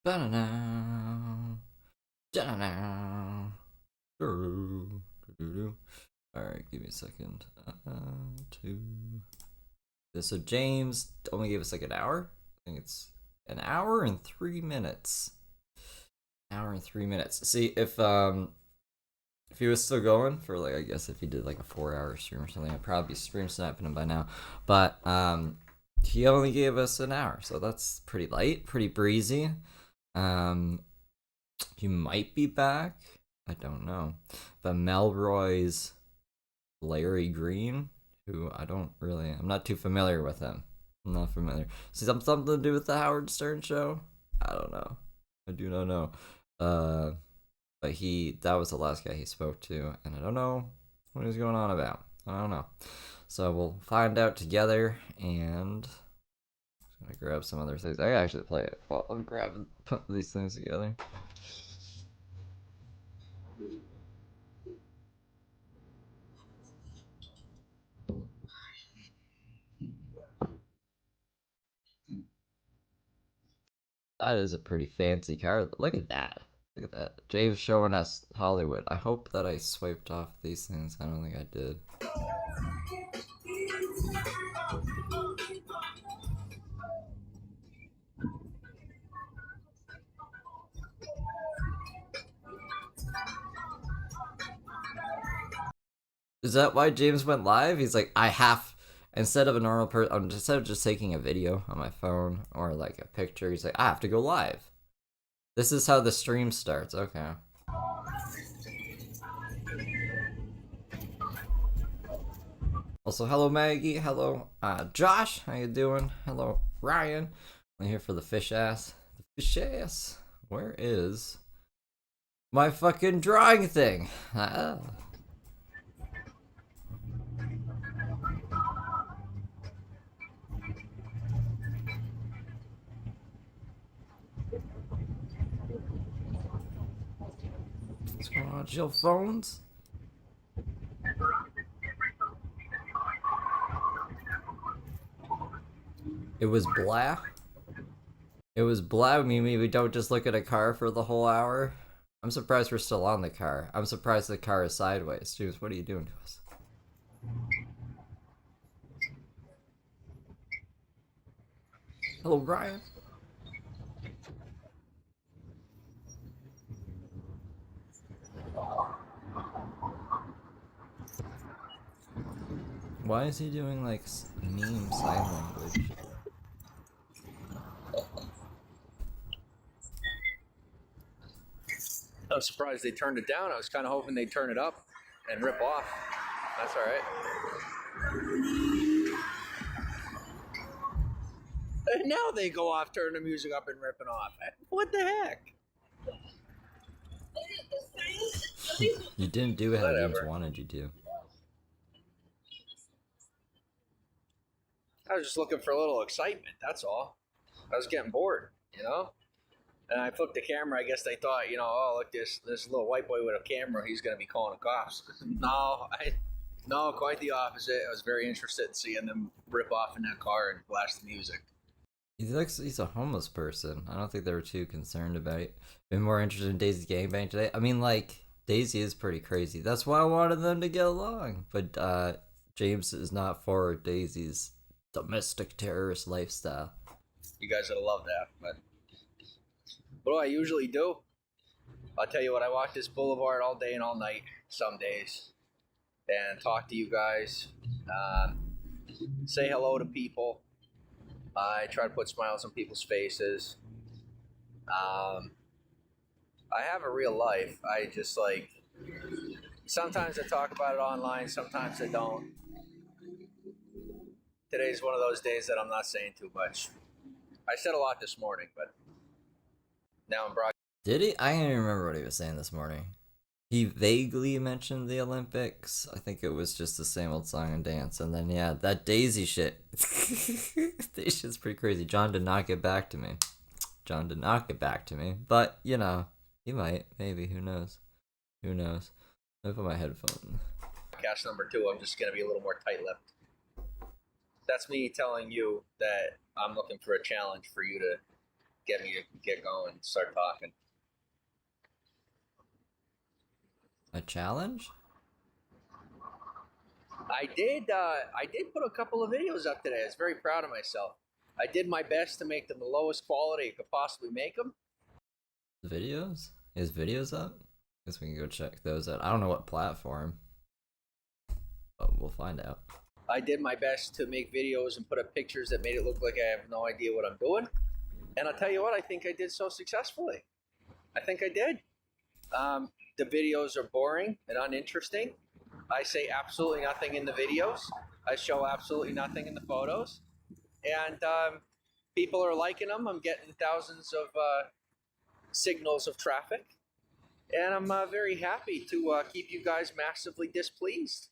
Ba-da-da. Da-da-da. Do-do-do. Alright, give me a second. Two. So James only gave us like an hour. I think it's an hour and 3 minutes. Hour and 3 minutes. See if he was still going for like, I guess if he did like a 4 hour stream or something, I'd probably be stream snapping him by now. But he only gave us an hour, so that's pretty light, pretty breezy. He might be back. I don't know. But Melroy's Larry Green, who I'm not too familiar with him. I'm not familiar. See, something to do with the Howard Stern show? I don't know. I do not know. But that was the last guy he spoke to, and I don't know what he was going on about. I don't know. So we'll find out together, and I'm gonna grab some other things. I can actually play it while I'm grabbing, putting these things together. That is a pretty fancy car. Look at that. Look at that. James showing us Hollywood. I hope that I swiped off these things. I don't think I did. Is that why James went live? He's like, instead of a normal person, instead of just taking a video on my phone or like a picture, he's like, I have to go live. This is how the stream starts. Okay. Also, hello Maggie. Hello, Josh. How you doing? Hello, Ryan. I'm here for the fish ass. The fish ass. Where is my fucking drawing thing? Ah. What's going on, Jill phones? It was blah. It was blah. We don't just look at a car for the whole hour. I'm surprised we're still on the car. I'm surprised the car is sideways. James, what are you doing to us? Hello, Brian. Why is he doing like meme sign language? I was surprised they turned it down. I was kind of hoping they'd turn it up and rip off. That's all right. And now they go off, turning the music up and ripping off. What the heck? You didn't do it how James wanted you to. I was just looking for a little excitement. That's all. I was getting bored, you know. And I flipped the camera. I guess they thought, oh look, this little white boy with a camera. He's gonna be calling the cops. No, quite the opposite. I was very interested in seeing them rip off in that car and blast the music. He's a homeless person. I don't think they were too concerned about it. Been more interested in Daisy's gangbang today. I mean, like, Daisy is pretty crazy. That's why I wanted them to get along. But James is not for Daisy's domestic terrorist lifestyle. You guys would love that. But what do I usually do? I'll tell you what, I walk this boulevard all day and all night, some days, and talk to you guys, say hello to people. I try to put smiles on people's faces. I have a real life. I just sometimes I talk about it online, sometimes I don't. Today's one of those days that I'm not saying too much. I said a lot this morning, but now I'm broad. Did he? I can't even remember what he was saying this morning. He vaguely mentioned the Olympics. I think it was just the same old song and dance. And then, yeah, that Daisy shit. Daisy shit's pretty crazy. John did not get back to me. But, he might. Maybe. Who knows? Let me put my headphone. Podcast number 2, I'm just going to be a little more tight-lipped. That's me telling you that I'm looking for a challenge for you to get me to get going and start talking. A challenge? I did put a couple of videos up today. I was very proud of myself. I did my best to make them the lowest quality I could possibly make them. Videos? His videos up? Guess we can go check those out. I don't know what platform, but we'll find out. I did my best to make videos and put up pictures that made it look like I have no idea what I'm doing. And I'll tell you what, I think I did so successfully. I think I did. The videos are boring and uninteresting. I say absolutely nothing in the videos. I show absolutely nothing in the photos. And people are liking them. I'm getting thousands of signals of traffic. And I'm very happy to keep you guys massively displeased.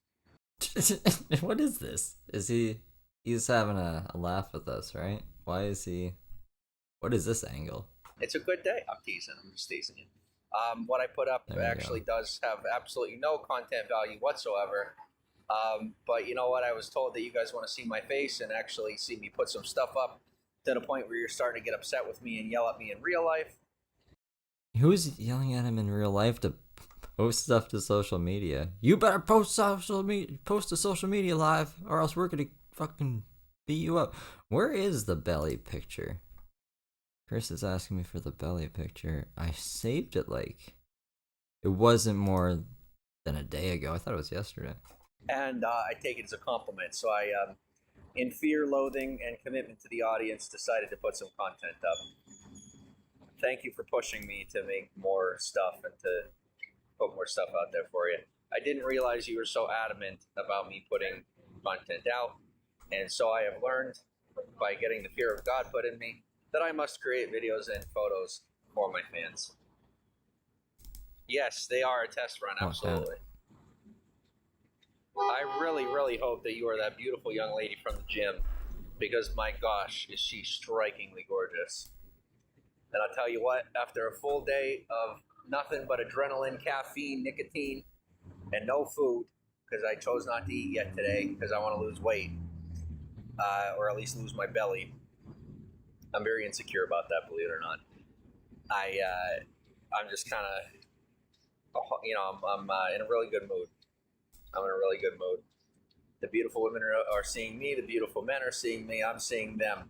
What is this? He's having a laugh with us, right? Why is he? What is this angle? It's a good day. I'm teasing. I'm just teasing you. What I put up actually does have absolutely no content value whatsoever. But you know what? I was told that you guys want to see my face and actually see me put some stuff up to the point where you're starting to get upset with me and yell at me in real life. Who's yelling at him in real life to post stuff to social media? You better post to social media live, or else we're gonna fucking beat you up. Where is the belly picture? Chris is asking me for the belly picture. I saved it like it wasn't more than a day ago. I thought it was yesterday. And I take it as a compliment. So I, in fear, loathing, and commitment to the audience, decided to put some content up. Thank you for pushing me to make more stuff and to put more stuff out there for you. I didn't realize you were so adamant about me putting content out. And so I have learned by getting the fear of God put in me that I must create videos and photos for my fans. Yes, they are a test run, absolutely. I really, really hope that you are that beautiful young lady from the gym, because my gosh, is she strikingly gorgeous. And I'll tell you what, after a full day of nothing but adrenaline, caffeine, nicotine, and no food, because I chose not to eat yet today because I want to lose weight, or at least lose my belly. I'm very insecure about that, believe it or not. I'm just kind of, I'm in a really good mood. I'm in a really good mood. The beautiful women are seeing me. The beautiful men are seeing me. I'm seeing them.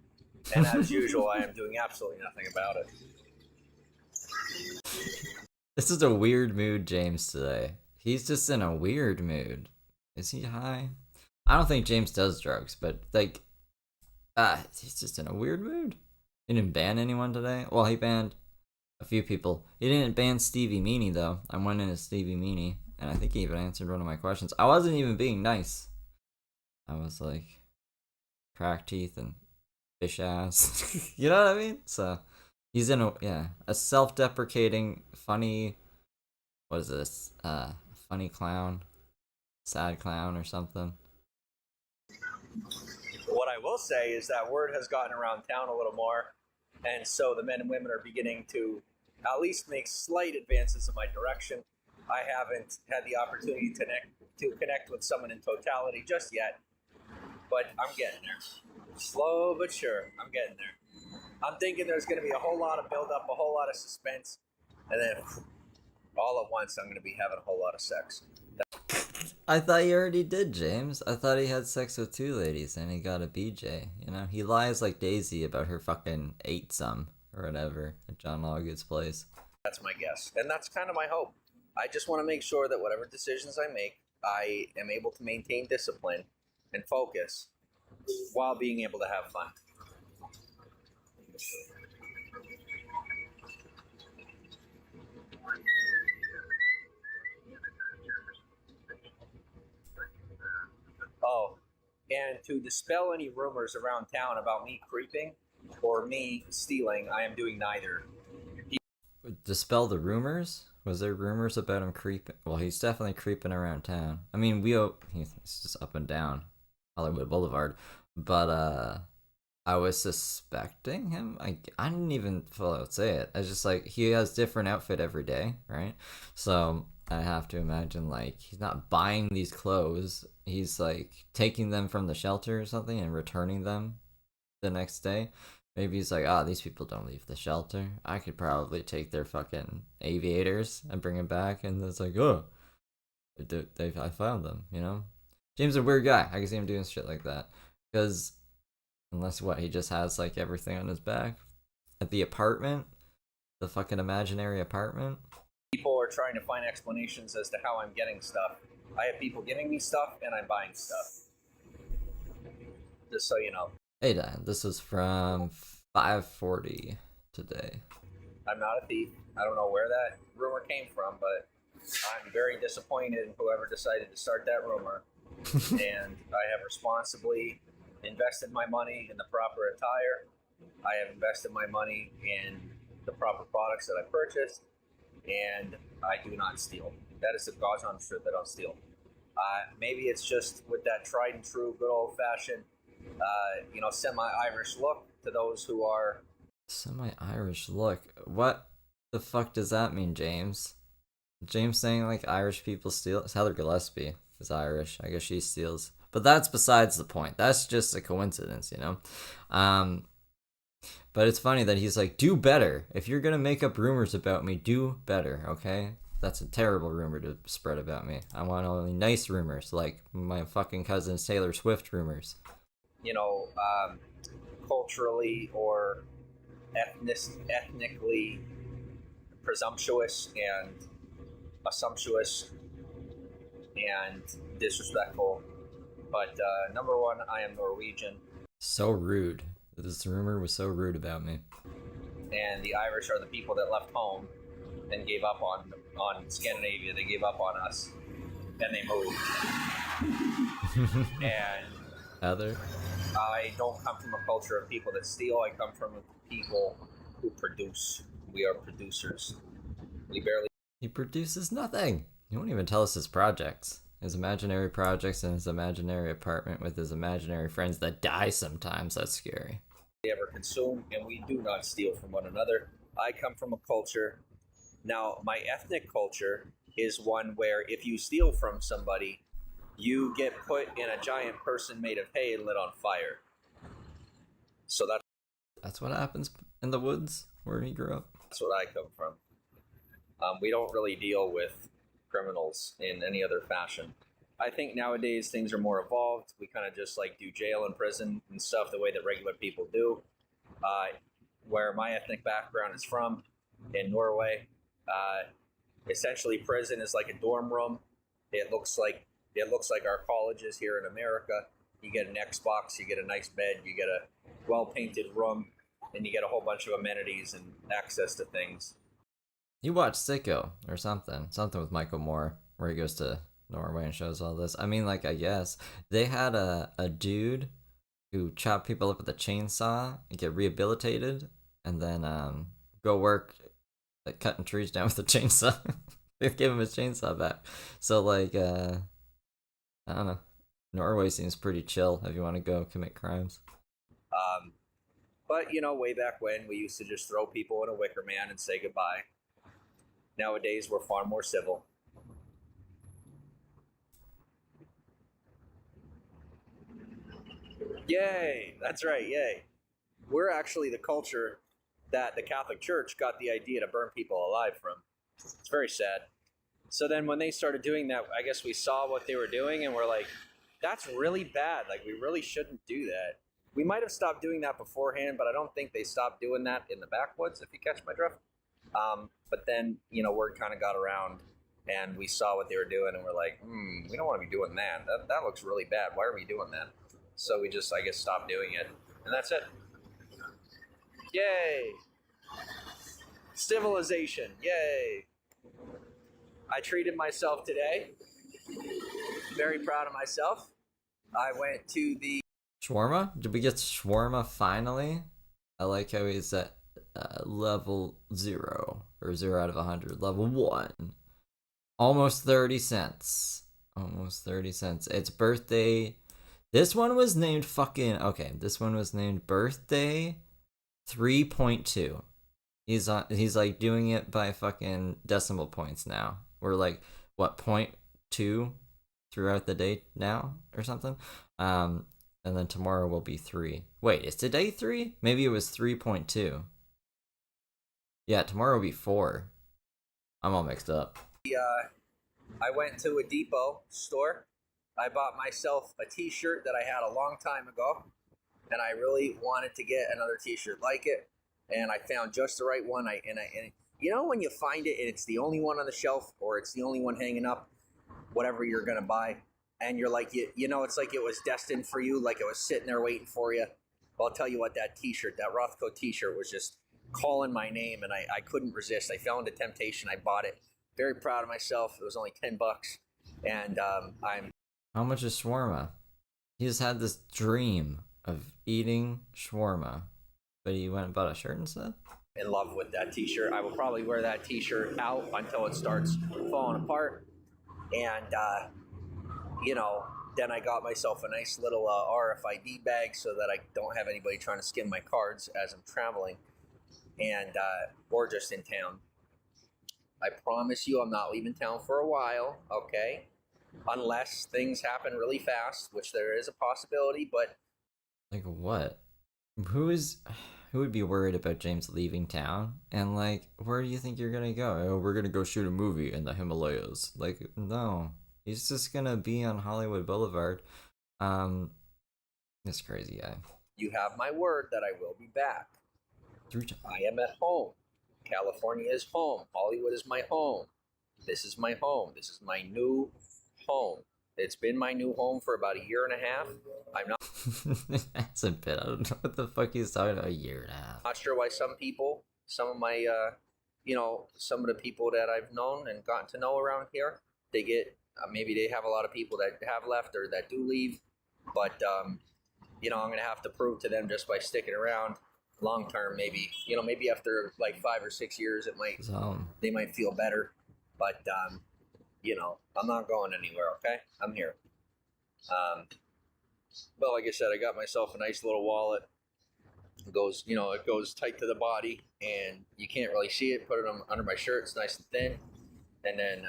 And as usual, I am doing absolutely nothing about it. This is a weird mood, James, today. He's just in a weird mood. Is he high? I don't think James does drugs, but like, he's just in a weird mood. He didn't ban anyone today. Well, he banned a few people. He didn't ban Stevie Meanie, though. I went into Stevie Meanie, and I think he even answered one of my questions. I wasn't even being nice. I was like, crack teeth and fish ass. You know what I mean? So he's in a self-deprecating, funny, what is this? Funny clown, sad clown or something. What I will say is that word has gotten around town a little more, and so the men and women are beginning to at least make slight advances in my direction. I haven't had the opportunity to connect with someone in totality just yet, but I'm getting there. Slow but sure, I'm getting there. I'm thinking there's going to be a whole lot of build-up, a whole lot of suspense, and then all at once I'm going to be having a whole lot of sex. I thought he already did, James. I thought he had sex with 2 ladies and he got a BJ. You know, he lies like Daisy about her fucking 8-some or whatever at John Loggood's place. That's my guess, and that's kind of my hope. I just want to make sure that whatever decisions I make, I am able to maintain discipline and focus while being able to have fun. Oh, and to dispel any rumors around town about me creeping or me stealing, I am doing neither. Dispel the rumors? Was there rumors about him creeping? Well, he's definitely creeping around town. I mean, he's just up and down Hollywood Boulevard. But, I was suspecting him. I didn't even full out say it. I was just like, he has different outfit every day, right? So I have to imagine, like, he's not buying these clothes. He's, like, taking them from the shelter or something and returning them the next day. Maybe he's like, ah, these people don't leave the shelter. I could probably take their fucking aviators and bring them back. And it's like, oh, I found them, you know? James is a weird guy. I can see him doing shit like that. Because, unless what, he just has like everything on his back? At the apartment? The fucking imaginary apartment? People are trying to find explanations as to how I'm getting stuff. I have people giving me stuff and I'm buying stuff. Just so you know. Hey Dan, this is from 5:40 today. I'm not a thief. I don't know where that rumor came from, but I'm very disappointed in whoever decided to start that rumor. And I have responsibly invested my money in the proper attire. I have invested my money in the proper products that I purchased, and I do not steal. That is the God's honest truth. I don't steal. Maybe it's just with that tried and true, good old fashioned, semi-Irish look to those who are Semi-Irish look. What the fuck does that mean, James? James saying like Irish people steal? Heather Gillespie is Irish. I guess she steals. But that's besides the point. That's just a coincidence, you know? But it's funny that he's like, do better. If you're gonna make up rumors about me, do better, okay? That's a terrible rumor to spread about me. I want only nice rumors, like my fucking cousin's Taylor Swift rumors. Culturally or ethnically presumptuous and assumptuous and disrespectful. But number one, I am Norwegian. So rude. This rumor was so rude about me. And the Irish are the people that left home and gave up on Scandinavia. They gave up on us. And they moved. And Heather? I don't come from a culture of people that steal. I come from people who produce. We are producers. He produces nothing. He won't even tell us his projects. His imaginary projects in his imaginary apartment with his imaginary friends that die sometimes. That's scary. Ever consume, and we do not steal from one another. I come from a culture. Now, my ethnic culture is one where if you steal from somebody, you get put in a giant person made of hay and lit on fire. So that's what happens in the woods where he grew up. That's what I come from. We don't really deal with criminals in any other fashion. I think nowadays things are more evolved. We kind of just like do jail and prison and stuff the way that regular people do. Where my ethnic background is from, in Norway, essentially prison is like a dorm room. It looks like our colleges here in America. You get an Xbox, you get a nice bed, you get a well-painted room, and you get a whole bunch of amenities and access to things. You watch Sicko or something with Michael Moore, where he goes to Norway and shows all this. I mean, like, I guess they had a dude who chopped people up with a chainsaw and get rehabilitated, and then go work like cutting trees down with a chainsaw. They gave him his chainsaw back. So like, I don't know. Norway seems pretty chill if you want to go commit crimes. But way back when, we used to just throw people in a wicker man and say goodbye. Nowadays, we're far more civil. Yay! That's right, yay. We're actually the culture that the Catholic Church got the idea to burn people alive from. It's very sad. So then when they started doing that, I guess we saw what they were doing and we're like, that's really bad. Like, we really shouldn't do that. We might have stopped doing that beforehand, but I don't think they stopped doing that in the backwoods, if you catch my drift. But then, word kind of got around and we saw what they were doing and we're like, we don't want to be doing that. That looks really bad. Why are we doing that? So we just, I guess, stopped doing it. And that's it. Yay! Civilization. Yay! I treated myself today. Very proud of myself. I went to the... Shawarma? Did we get shawarma finally? I like how he's at level 0, or 0 out of 100. Level 1. Almost 30 cents. Almost 30 cents. It's birthday... This one was named this one was named Birthday 3.2. He's like doing it by fucking decimal points now. We're like, what, 0.2 throughout the day now or something? and then tomorrow will be 3. Wait, is today 3? Maybe it was 3.2. Yeah, tomorrow will be 4. I'm all mixed up. I went to a Depot store. I bought myself a T-shirt that I had a long time ago, and I really wanted to get another T-shirt like it. And I found just the right one. And you know when you find it and it's the only one on the shelf or it's the only one hanging up, whatever you're gonna buy, and you're like you know it's like it was destined for you, like it was sitting there waiting for you. Well, I'll tell you what, that T-shirt, that Rothko T-shirt, was just calling my name, and I couldn't resist. I fell into temptation. I bought it. Very proud of myself. It was only $10, and I'm. How much is shawarma? He just had this dream of eating shawarma, but he went and bought a shirt instead? In love with that T-shirt. I will probably wear that T-shirt out until it starts falling apart. And, you know, then I got myself a nice little RFID bag so that I don't have anybody trying to skim my cards as I'm traveling, and or just in town. I promise you I'm not leaving town for a while, okay? Unless things happen really fast, which there is a possibility, but... Like what? Who would be worried about James leaving town? And like, where do you think you're gonna go? Oh, we're gonna go shoot a movie in the Himalayas. Like, no. He's just gonna be on Hollywood Boulevard. This crazy guy. You have my word that I will be back. 3 times. I am at home. California is home. Hollywood is my home. This is my home. This is my new home. It's been my new home for about a year and a half. I'm That's a bit. I don't know what the fuck he's talking about. A year and a half. not sure why some people, some of my, some of the people that I've known and gotten to know around here, they get, maybe they have a lot of people that have left or that do leave. But, I'm going to have to prove to them just by sticking around long term, maybe, maybe after like 5 or 6 years, they might feel better. But, I'm not going anywhere, okay? I'm here. Well, like I said, I got myself a nice little wallet. It goes tight to the body, and you can't really see it. Put it under my shirt. It's nice and thin. And then,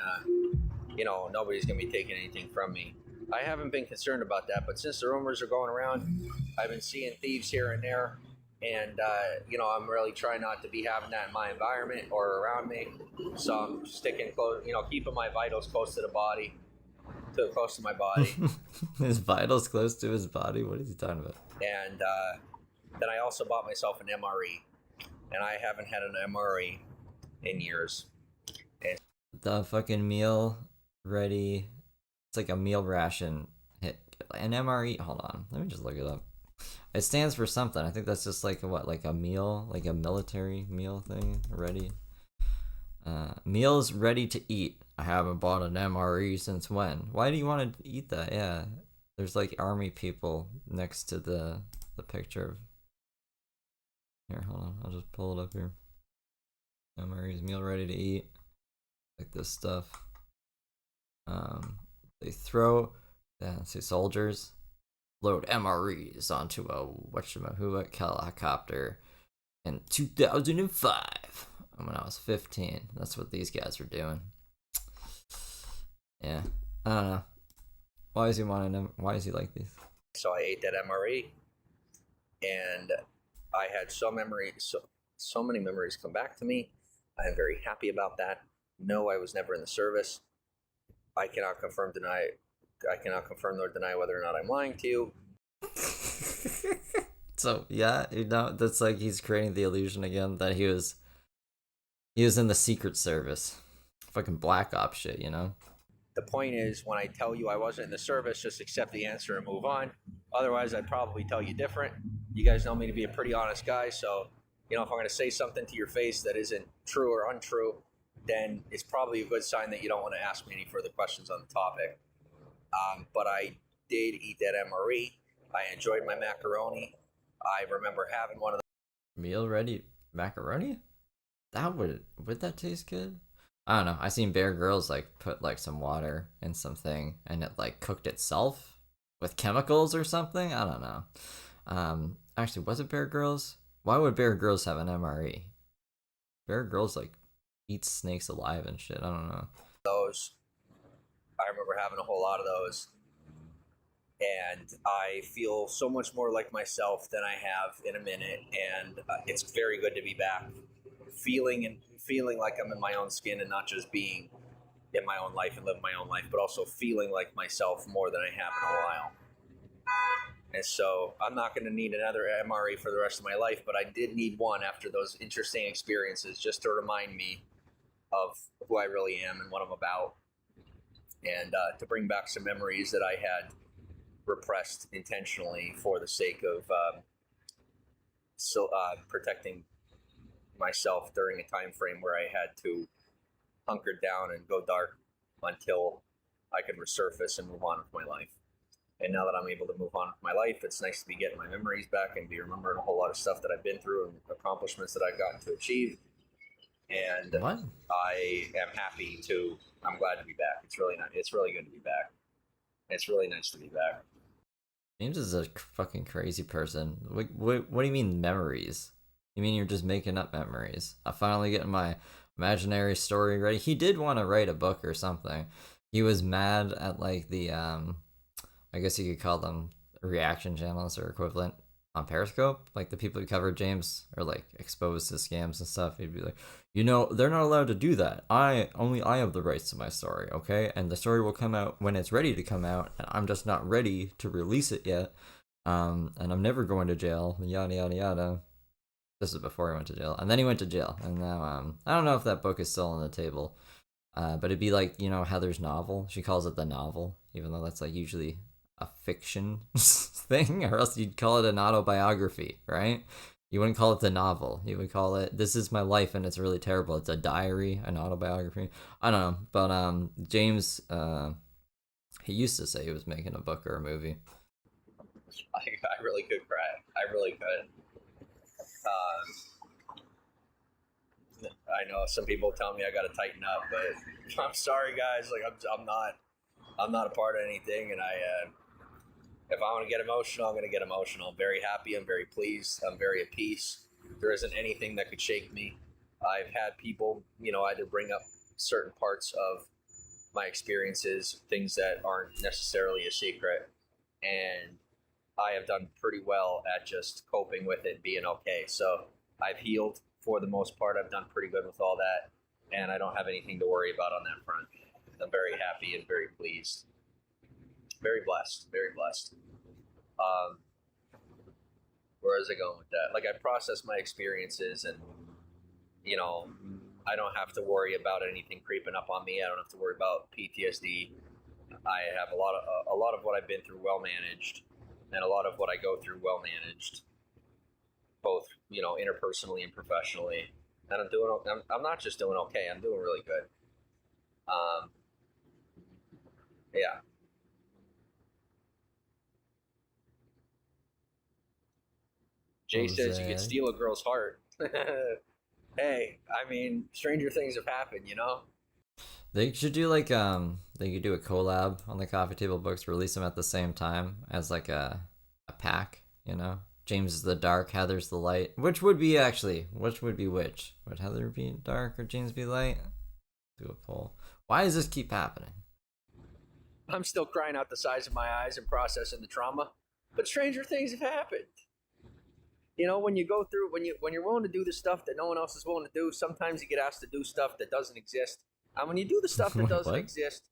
nobody's going to be taking anything from me. I haven't been concerned about that, but since the rumors are going around, I've been seeing thieves here and there. And, I'm really trying not to be having that in my environment or around me. So I'm sticking close, keeping my vitals close to the body, close to my body. His vitals close to his body? What is he talking about? And then I also bought myself an MRE. And I haven't had an MRE in years. And The fucking meal ready. It's like a meal ration. An MRE. Hold on. Let me just look it up. It stands for something. I think that's just like like a meal, like a military meal thing. Ready. Meals ready to eat. I haven't bought an MRE since when? Why do you want to eat that? Yeah, there's like army people next to the picture of. Here, hold on. I'll just pull it up here. MRE's meal ready to eat. Like this stuff. They throw. Yeah, see soldiers. Load MREs onto a whatchamahua helicopter in 2005 when I was 15. That's what these guys were doing. Yeah, I don't know. Why is he wanting them? Why is he like these? so I ate that MRE, and I had so many memories come back to me. I am very happy about that. No, I was never in the service. I cannot confirm nor deny whether or not I'm lying to you. So yeah, that's like he's creating the illusion again that he was in the Secret Service, fucking Black Ops shit, The point is, when I tell you I wasn't in the service, just accept the answer and move on. Otherwise, I'd probably tell you different. You guys know me to be a pretty honest guy, so if I'm going to say something to your face that isn't true or untrue, then it's probably a good sign that you don't want to ask me any further questions on the topic. But I did eat that MRE. I enjoyed my macaroni. I remember having one of the Meal ready macaroni? Would that taste good? I don't know. I seen Bear Grylls like put like some water in something and it like cooked itself with chemicals or something. I don't know. Actually, was it Bear Grylls? Why would Bear Grylls have an MRE? Bear Grylls like eats snakes alive and shit. I don't know. those. I remember having a whole lot of those. and I feel so much more like myself than I have in a minute. And it's very good to be back, feeling like I'm in my own skin and not just being in my own life and living my own life, but also feeling like myself more than I have in a while. And so I'm not going to need another MRE for the rest of my life, but I did need one after those interesting experiences, just to remind me of who I really am and what I'm about, and to bring back some memories that I had repressed intentionally for the sake of protecting myself during a time frame where I had to hunker down and go dark until I could resurface and move on with my life. And now that I'm able to move on with my life, it's nice to be getting my memories back and be remembering a whole lot of stuff that I've been through and accomplishments that I've gotten to achieve. And What? I am happy to. I'm glad to be back. It's really nice. It's really good to be back. It's really nice to be back. James is a fucking crazy person. What do you mean memories? You mean you're just making up memories? I finally getting my imaginary story ready. He did want to write a book or something. He was mad at like the I guess you could call them reaction channels or equivalent on Periscope. Like the people who covered James are like exposed to scams and stuff. He'd be like, they're not allowed to do that. I have the rights to my story, okay? And the story will come out when it's ready to come out, and I'm just not ready to release it yet. And I'm never going to jail. Yada yada yada. This is before he went to jail, and then he went to jail, and now I don't know if that book is still on the table. But it'd be like Heather's novel. She calls it the novel, even though that's like usually a fiction thing, or else you'd call it an autobiography, right? You wouldn't call it the novel. You would call it "This is my life and it's really terrible." It's a diary, an autobiography. I don't know, but James, he used to say he was making a book or a movie. I really could cry. I really could. I know some people tell me I got to tighten up, but I'm sorry, guys. Like I'm not a part of anything, and if I want to get emotional, I'm going to get emotional. I'm very happy. I'm very pleased. I'm very at peace. There isn't anything that could shake me. I've had people, either bring up certain parts of my experiences, things that aren't necessarily a secret, and I have done pretty well at just coping with it, being okay. So I've healed for the most part. I've done pretty good with all that, and I don't have anything to worry about on that front. I'm very happy and very pleased. Very blessed. Very blessed. Where is it going with that? Like, I process my experiences, and I don't have to worry about anything creeping up on me. I don't have to worry about PTSD. I have a lot of what I've been through well managed, and a lot of what I go through well managed, both interpersonally and professionally. And I'm not just doing okay. I'm doing really good. Yeah. Jay says you can steal a girl's heart. Hey, I mean, stranger things have happened, They should do like they could do a collab on the coffee table books, release them at the same time as like a pack, James is the dark, Heather's the light. Which would be which? Would Heather be dark or James be light? Do a poll. Why does this keep happening? I'm still crying out the sides of my eyes and processing the trauma, but stranger things have happened. When you go through, when you're willing to do the stuff that no one else is willing to do, sometimes you get asked to do stuff that doesn't exist. And when you do the stuff that doesn't exist,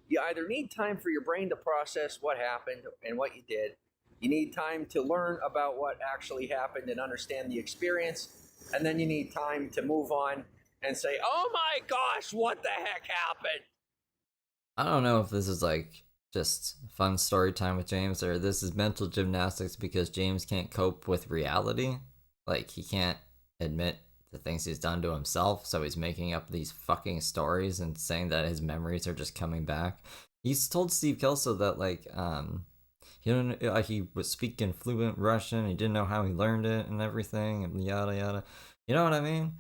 you either need time for your brain to process what happened and what you did. You need time to learn about what actually happened and understand the experience. And then you need time to move on and say, oh my gosh, what the heck happened? I don't know if this is like just fun story time with James, or this is mental gymnastics because James can't cope with reality. Like, he can't admit the things he's done to himself, so he's making up these fucking stories and saying that his memories are just coming back. He's told Steve Kelso that like he was speaking fluent Russian, he didn't know how he learned it and everything, and yada yada. You know what I mean?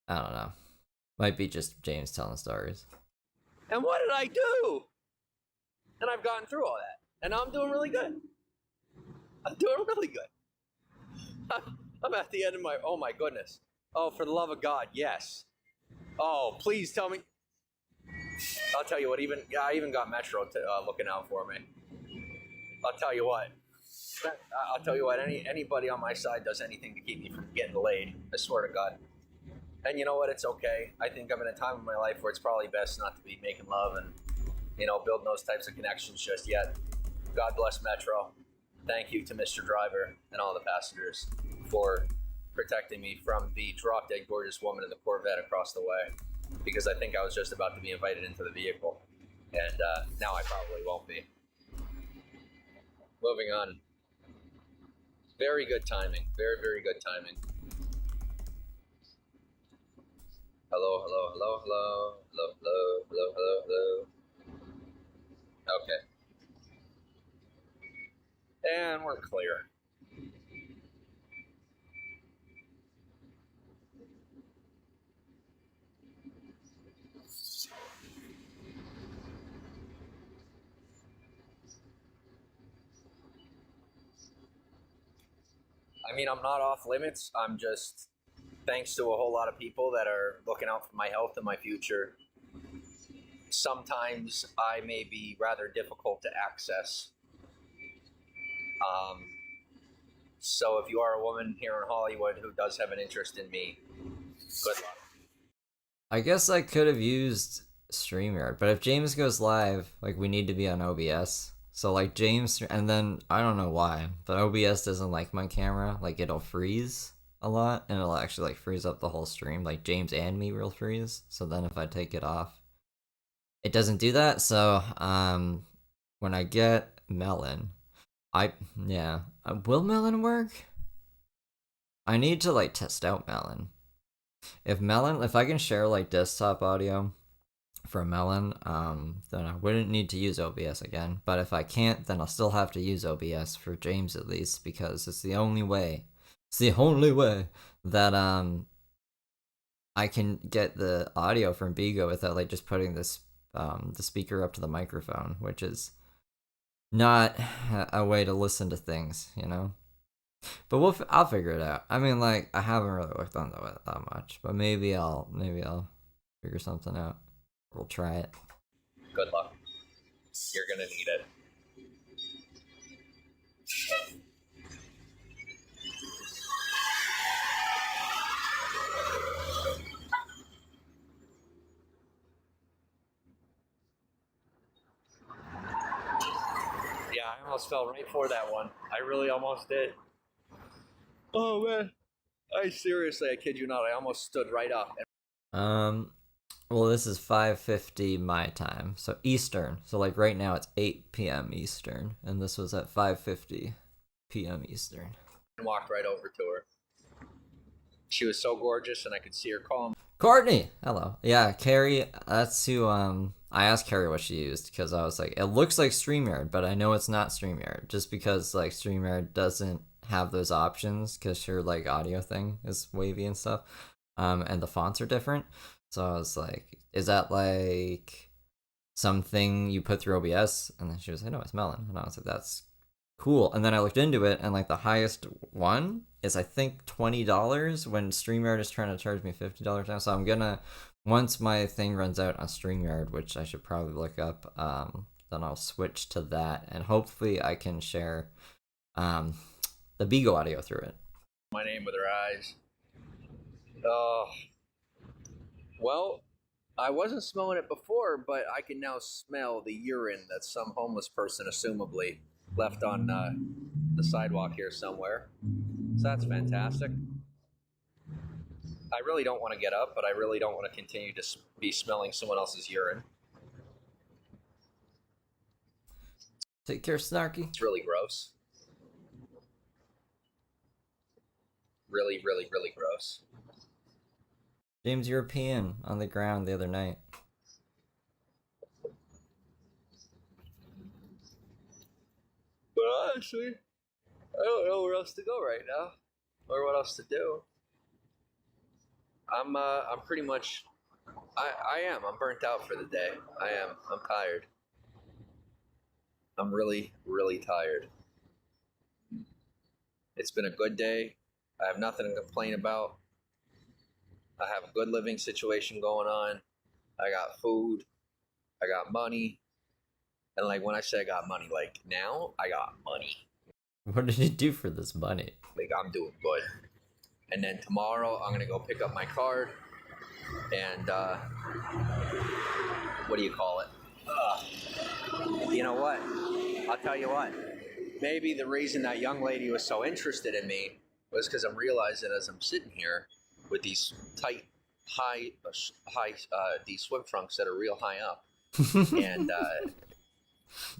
I don't know. Might be just James telling stories. And what did I do? And I've gotten through all that. And now I'm doing really good. I'm doing really good. I'm at the end of my, oh my goodness. Oh, for the love of God, yes. Oh, please tell me. I'll tell you what, I even got Metro looking out for me. I'll tell you what. I'll tell you what. Anybody on my side does anything to keep me from getting laid. I swear to God. And you know what? It's okay. I think I'm in a time in my life where it's probably best not to be making love and building those types of connections just yet. God bless Metro. Thank you to Mr. Driver and all the passengers for protecting me from the drop dead gorgeous woman in the Corvette across the way, because I think I was just about to be invited into the vehicle, and now I probably won't be. Moving on. Very good timing. Very, very good timing. Hello, hello, hello, hello, hello, hello, hello, hello, hello. Okay. And we're clear. I mean, I'm not off limits. I'm just, thanks to a whole lot of people that are looking out for my health and my future, sometimes I may be rather difficult to access. So if you are a woman here in Hollywood who does have an interest in me, good luck. I guess I could have used StreamYard, but if James goes live, like we need to be on OBS. So like James, and then I don't know why, but OBS doesn't like my camera. Like it'll freeze a lot, and it'll actually like freeze up the whole stream. Like James and me will freeze. So then if I take it off, it doesn't do that. So when I get Melon, will Melon work? I need to like test out Melon. If I can share like desktop audio for Melon, then I wouldn't need to use OBS again. But if I can't, then I'll still have to use OBS for James at least, because it's the only way. It's the only way that I can get the audio from Bigo without like just putting this the speaker up to the microphone, which is not a way to listen to things, you know. But I'll figure it out. I mean, like I haven't really worked on it that much, but maybe I'll figure something out. We'll try it. Good luck. You're gonna need it. Yeah, I almost fell right for that one. I really almost did. Oh man. I kid you not, I almost stood right up. Well, this is 5:50 my time, so Eastern. So like right now it's 8 p.m. Eastern, and this was at 5:50 p.m. Eastern. And walked right over to her. She was so gorgeous, and I could see her calling. Courtney, hello. Yeah, Carrie. That's who. I asked Carrie what she used because I was like, it looks like StreamYard, but I know it's not StreamYard, just because like StreamYard doesn't have those options because your like audio thing is wavy and stuff, and the fonts are different. So I was like, is that like something you put through OBS? And then she was like, no, it's Melon. And I was like, that's cool. And then I looked into it, and like the highest one is I think $20 when StreamYard is trying to charge me $50 now. So I'm gonna, once my thing runs out on StreamYard, which I should probably look up, then I'll switch to that, and hopefully I can share the Bigo audio through it. My name with her eyes. Oh. Well, I wasn't smelling it before, but I can now smell the urine that some homeless person assumably left on the sidewalk here somewhere. So that's fantastic. I really don't want to get up, but I really don't want to continue to be smelling someone else's urine. Take care, Snarky. It's really gross. Really, really, really gross. James European on the ground the other night. But honestly, I don't know where else to go right now, or what else to do. I'm pretty much, I'm burnt out for the day. I'm tired. I'm really, really tired. It's been a good day. I have nothing to complain about. I have a good living situation going on. I got food. I got money. And like when I say I got money, like now I got money. What did you do for this money? Like I'm doing good. And then tomorrow I'm gonna go pick up my card and what do you call it? You know what? I'll tell you what. Maybe the reason that young lady was so interested in me was because I'm realizing as I'm sitting here with these tight, high, these swim trunks that are real high up, and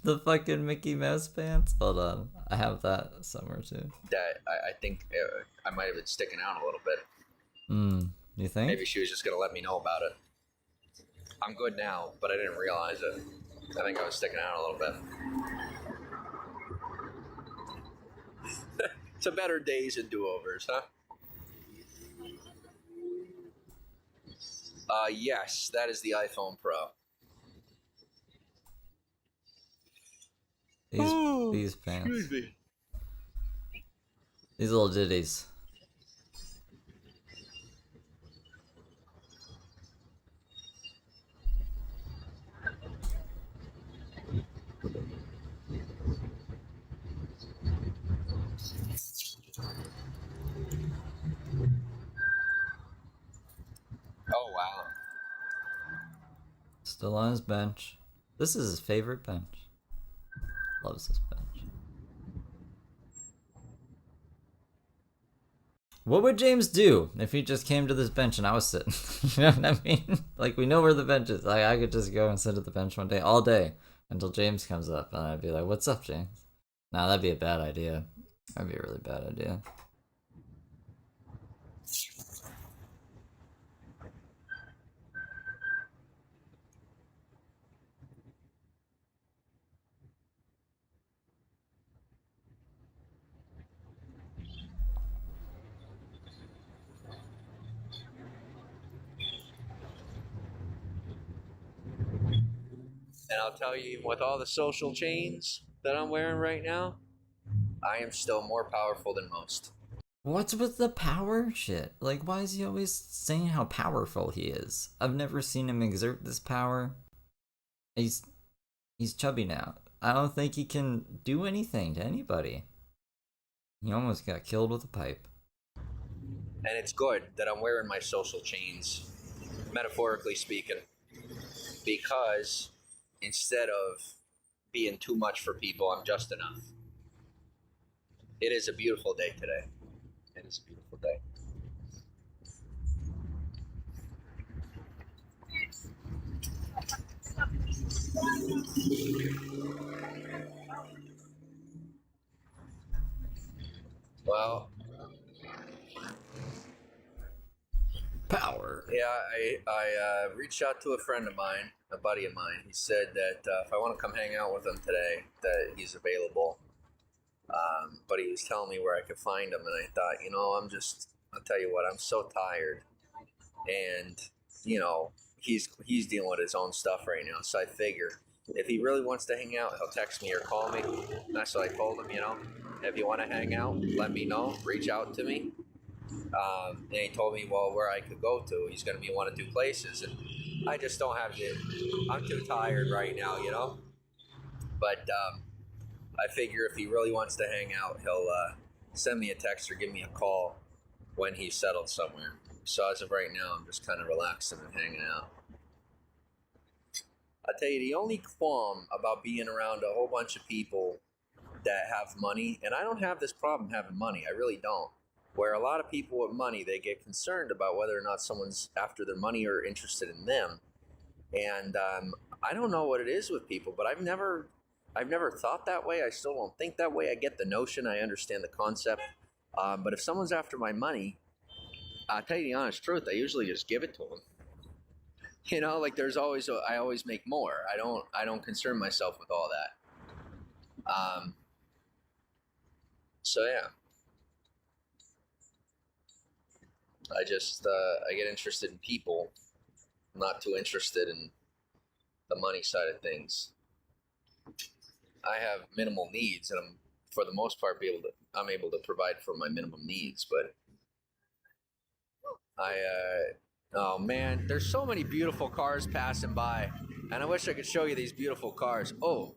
the fucking Mickey Mouse pants. Hold on, I have that somewhere too. that I think I might have been sticking out a little bit. You think? Maybe she was just gonna let me know about it. I'm good now, but I didn't realize it. I think I was sticking out a little bit. To better days and do-overs, huh? Yes, that is the iPhone Pro. These pants. Excuse me. These little ditties. Oh wow. Still on his bench. This is his favorite bench. Loves this bench. What would James do if he just came to this bench and I was sitting? You know what I mean? Like, we know where the bench is. Like, I could just go and sit at the bench one day, all day, until James comes up, and I'd be like, "What's up, James?" Nah, that'd be a bad idea. That'd be a really bad idea. And I'll tell you, with all the social chains that I'm wearing right now, I am still more powerful than most. What's with the power shit? Like, why is he always saying how powerful he is? I've never seen him exert this power. He's chubby now. I don't think he can do anything to anybody. He almost got killed with a pipe. And it's good that I'm wearing my social chains, metaphorically speaking, because instead of being too much for people, I'm just enough. It is a beautiful day today. It is a beautiful day. Well, Power. yeah, I reached out to a friend of mine, a buddy of mine. He said that if I want to come hang out with him today, that he's available. But he was telling me where I could find him, and I thought, I'll tell you what, I'm so tired, and he's dealing with his own stuff right now. So I figure if he really wants to hang out, he'll text me or call me. And that's what I told him. If you want to hang out, let me know. Reach out to me. And he told me, well, where I could go to. He's going to be one of two places, and I just don't have to. I'm too tired right now. But I figure if he really wants to hang out, he'll send me a text or give me a call when he's settled somewhere. So as of right now, I'm just kind of relaxing and hanging out. I tell you, the only qualm about being around a whole bunch of people that have money, and I don't have this problem having money, I really don't. Where a lot of people with money, they get concerned about whether or not someone's after their money or interested in them. And I don't know what it is with people, but I've never thought that way. I still don't think that way. I get the notion. I understand the concept. But if someone's after my money, I'll tell you the honest truth. I usually just give it to them. Like I always make more. I don't concern myself with all that. So yeah. I get interested in people, not too interested in the money side of things. I have minimal needs, and for the most part, I'm able to provide for my minimum needs. But oh man, there's so many beautiful cars passing by, and I wish I could show you these beautiful cars. Oh,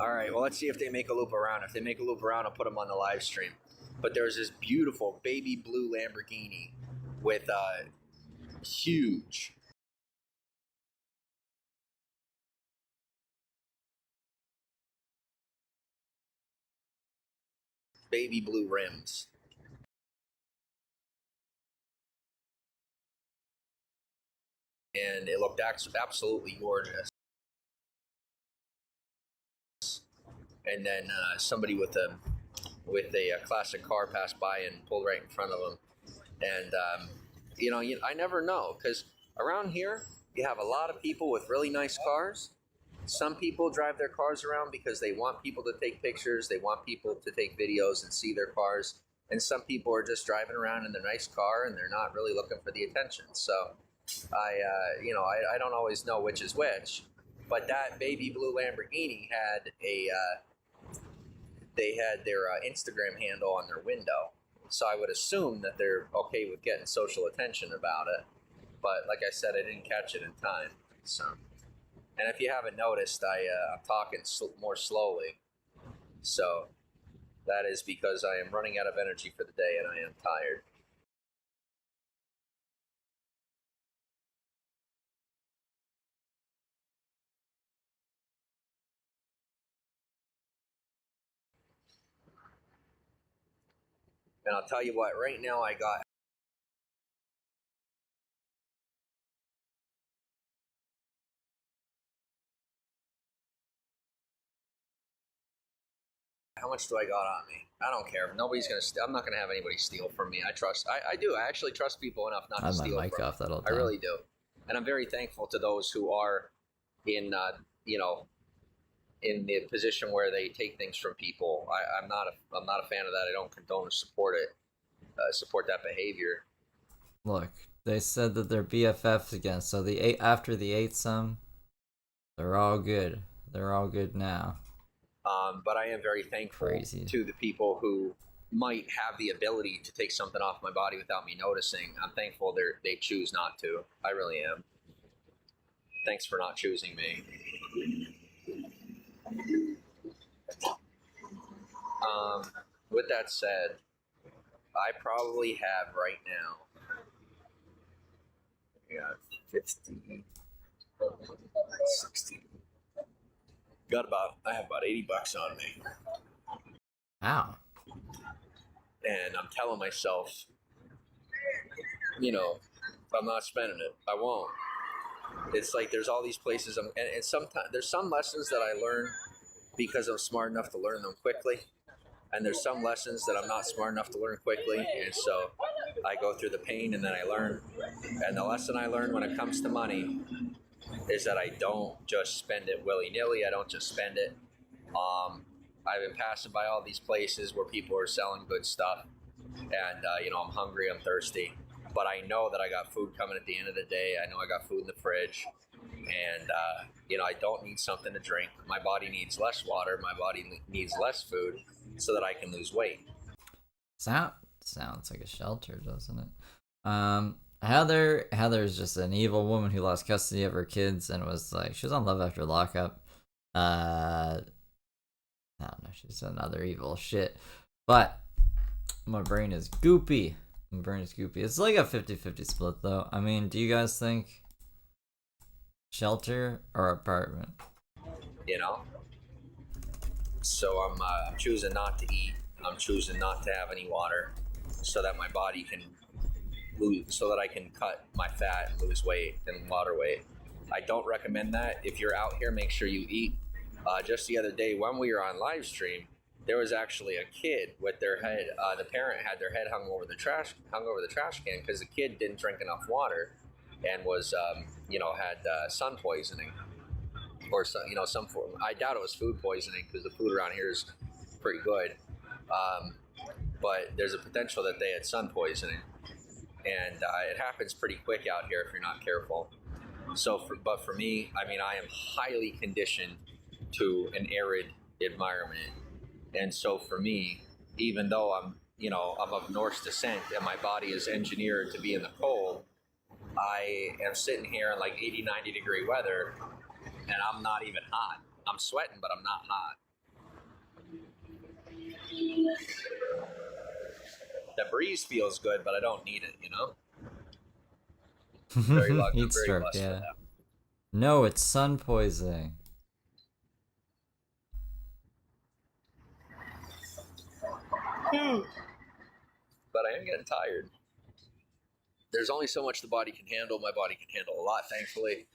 All right, well, let's see if they make a loop around. If they make a loop around, I'll put them on the live stream. But there's this beautiful baby blue Lamborghini with huge baby blue rims. And it looked absolutely gorgeous. And then somebody with a classic car passed by and pulled right in front of them. And I never know, because around here you have a lot of people with really nice cars. Some people drive their cars around because they want people to take pictures, they want people to take videos and see their cars. And some people are just driving around in their nice car and they're not really looking for the attention. So I don't always know which is which. But that baby blue Lamborghini had they had their Instagram handle on their window. So I would assume that they're okay with getting social attention about it. But like I said, I didn't catch it in time. So, and if you haven't noticed, I'm talking more slowly. So that is because I am running out of energy for the day and I am tired. And I'll tell you what, right now I got how much do I got on me? I don't care. Nobody's gonna. I'm not gonna have anybody steal from me. I do. I actually trust people enough not to steal I have my mic from off me. that all I time. really do, and I'm very thankful to those who are in, in the position where they take things from people. I'm not a fan of that. I don't condone or support it. Support that behavior. Look, they said that they're BFFs again. So after the 8-some, they're all good. They're all good now. But I am very thankful to the people who might have the ability to take something off my body without me noticing. I'm thankful they choose not to. I really am. Thanks for not choosing me. With that said, I probably have right now, I got 50, 60. I have about $80 on me. Ow. And I'm telling myself, if I'm not spending it, I won't. It's like there's all these places, and sometimes there's some lessons that I learn because I'm smart enough to learn them quickly. And there's some lessons that I'm not smart enough to learn quickly. And so I go through the pain and then I learn. And the lesson I learned when it comes to money is that I don't just spend it willy-nilly. I don't just spend it. I've been passing by all these places where people are selling good stuff. And, I'm hungry, I'm thirsty. But I know that I got food coming at the end of the day. I know I got food in the fridge. And, I don't need something to drink. My body needs less water. My body needs less food so that I can lose weight. Sounds like a shelter, doesn't it? Heather's just an evil woman who lost custody of her kids and she was on Love After Lockup. I don't know, she's another evil shit. But my brain is goopy. It's like a 50-50 split, though. I mean, do you guys think shelter or apartment? So I'm choosing not to eat. I'm choosing not to have any water, so that my body can so that I can cut my fat and lose weight and water weight. I don't recommend that. If you're out here, make sure you eat. Just the other day when we were on live stream, there was actually a kid with their head. The parent had their head hung over the trash can because the kid didn't drink enough water and was had sun poisoning or some form. I doubt it was food poisoning because the food around here is pretty good. But there's a potential that they had sun poisoning, and it happens pretty quick out here if you're not careful. But for me, I mean, I am highly conditioned to an arid environment, and so for me, even though I'm of Norse descent and my body is engineered to be in the cold, I am sitting here in like 80, 90 degree weather, and I'm not even hot. I'm sweating, but I'm not hot. The breeze feels good, but I don't need it, you know? Very lucky. I'm Heat very stroke, blessed for yeah. that. No, it's sun poisoning. But I am getting tired. There's only so much the body can handle. My body can handle a lot, thankfully.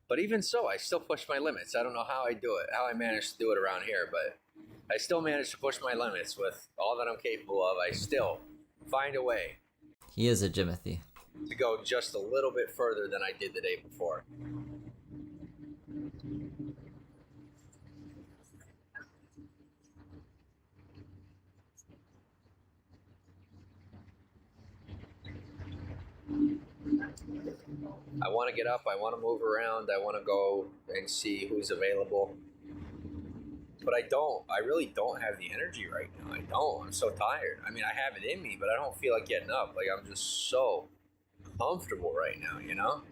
But even so, I still push my limits. I don't know how I do it, how I manage to do it around here, but I still manage to push my limits with all that I'm capable of. I still find a way He is a Jimothy. to go just a little bit further than I did the day before. I want to get up, I want to move around, I want to go and see who's available. But I really don't have the energy right now. I don't. I'm so tired. I mean, I have it in me, but I don't feel like getting up. Like, I'm just so comfortable right now, you know?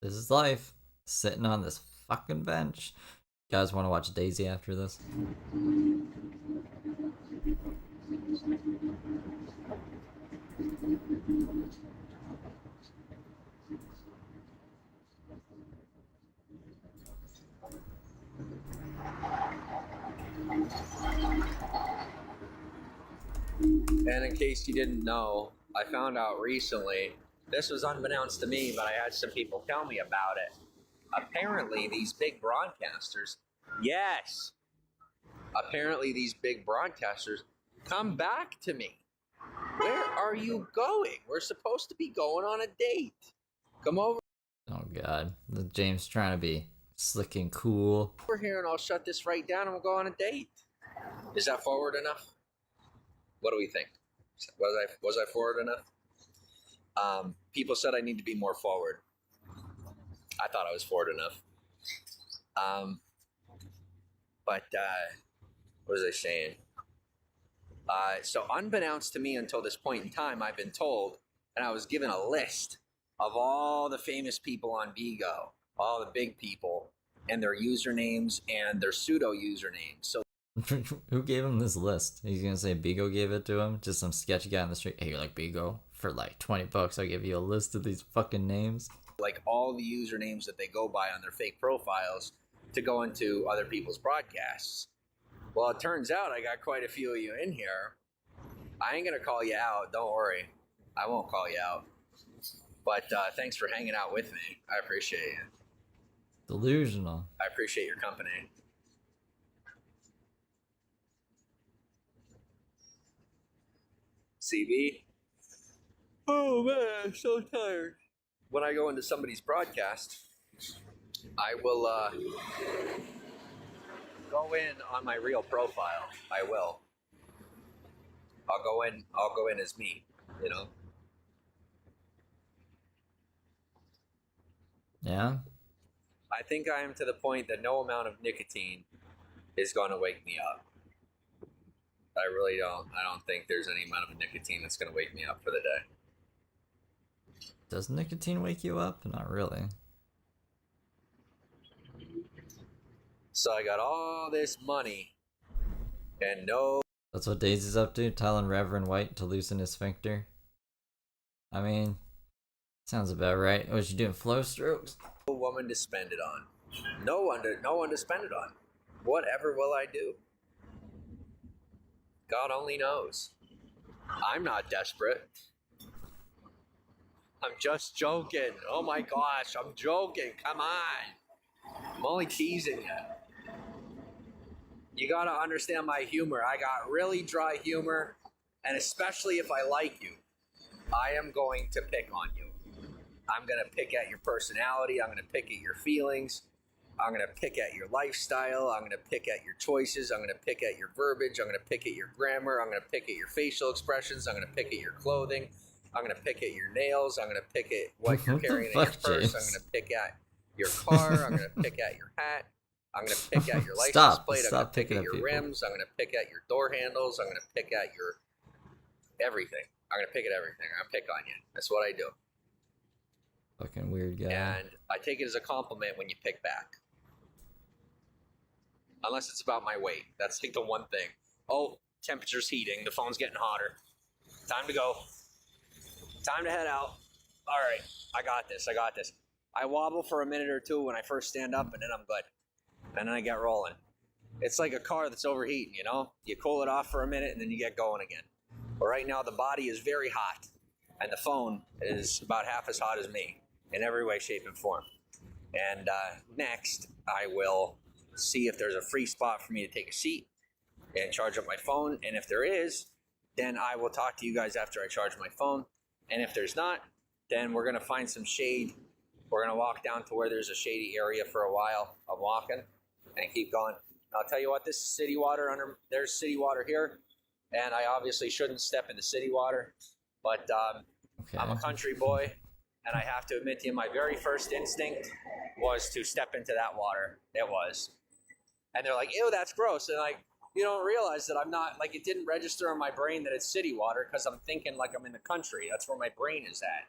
This is life. Sitting on this fucking bench. You guys want to watch Daisy after this? And in case you didn't know, I found out recently, this was unbeknownst to me, but I had some people tell me about it. Apparently, these big broadcasters, yes, apparently these big broadcasters come back to me. Where are you going? We're supposed to be going on a date. Come over Oh god. James trying to be slick and cool. here and I'll shut this right down and we'll go on a date. Is that forward enough? What do we think? Was I forward enough? People said I need to be more forward. I thought I was forward enough. But what was I saying? So unbeknownst to me until this point in time, I've been told, and I was given a list of all the famous people on Vigo, all the big people, and their usernames and their pseudo usernames. So Who gave him this list? He's gonna say Bigo gave it to him? Just some sketchy guy on the street. Hey, you like Bigo? For like $20, I'll give you a list of these fucking names. like all the usernames that they go by on their fake profiles to go into other people's broadcasts. Well, it turns out I got quite a few of you in here. I ain't gonna call you out. Don't worry. I won't call you out. But thanks for hanging out with me. I appreciate it. Delusional. I appreciate your company. CB? Oh man, I'm so tired. When I go into somebody's broadcast, I will go in on my real profile. I will. I'll go in as me, you know? Yeah? I think I am to the point that no amount of nicotine is going to wake me up. I really don't. I don't think there's any amount of nicotine that's going to wake me up for the day. Does nicotine wake you up? Not really. So I got all this money and no That's what Daisy's up to, telling Reverend White to loosen his sphincter. I mean, sounds about right. Was she doing flow strokes? woman to spend it on. No one to spend it on. Whatever will I do? God only knows. I'm not desperate. I'm just joking. Oh my gosh, I'm joking. Come on. I'm only teasing you. You gotta understand my humor. I got really dry humor, and especially if I like you, I am going to pick on you. I'm gonna pick at your personality. I'm gonna pick at your feelings. I'm gonna pick at your lifestyle. I'm gonna pick at your choices. I'm gonna pick at your verbiage. I'm gonna pick at your grammar. I'm gonna pick at your facial expressions. I'm gonna pick at your clothing. I'm gonna pick at your nails. I'm gonna pick at what you're What the carrying in your fuck, purse. James? I'm gonna pick at your car. I'm gonna pick at your hat. I'm gonna pick at your license plate. I'm gonna Stop pick picking at at your people. rims. I'm gonna pick at your door handles. I'm gonna pick at your everything. I'm gonna pick at everything. I'm gonna pick on you. That's what I do. Fucking weird guy. And I take it as a compliment when you pick back. Unless it's about my weight. That's like the one thing. Oh, temperature's heating. The phone's getting hotter. Time to go. Time to head out. All right, I got this. I wobble for a minute or two when I first stand up, and then I'm good. And then I get rolling. It's like a car that's overheating, you know? You cool it off for a minute, and then you get going again. But right now, the body is very hot, and the phone is about half as hot as me in every way, shape, and form. And next, I will see if there's a free spot for me to take a seat and charge up my phone. And if there is, then I will talk to you guys after I charge my phone. And if there's not, then we're going to find some shade. We're going to walk down to where there's a shady area for a while of walking and keep going. I'll tell you what, this is city water. There's city water here. And I obviously shouldn't step in the city water. But Okay. I'm a country boy. And I have to admit to you, my very first instinct was to step into that water. It was. And they're like, ew, that's gross. And like, you don't realize that I'm not, like, it didn't register in my brain that it's city water because I'm thinking like I'm in the country. That's where my brain is at.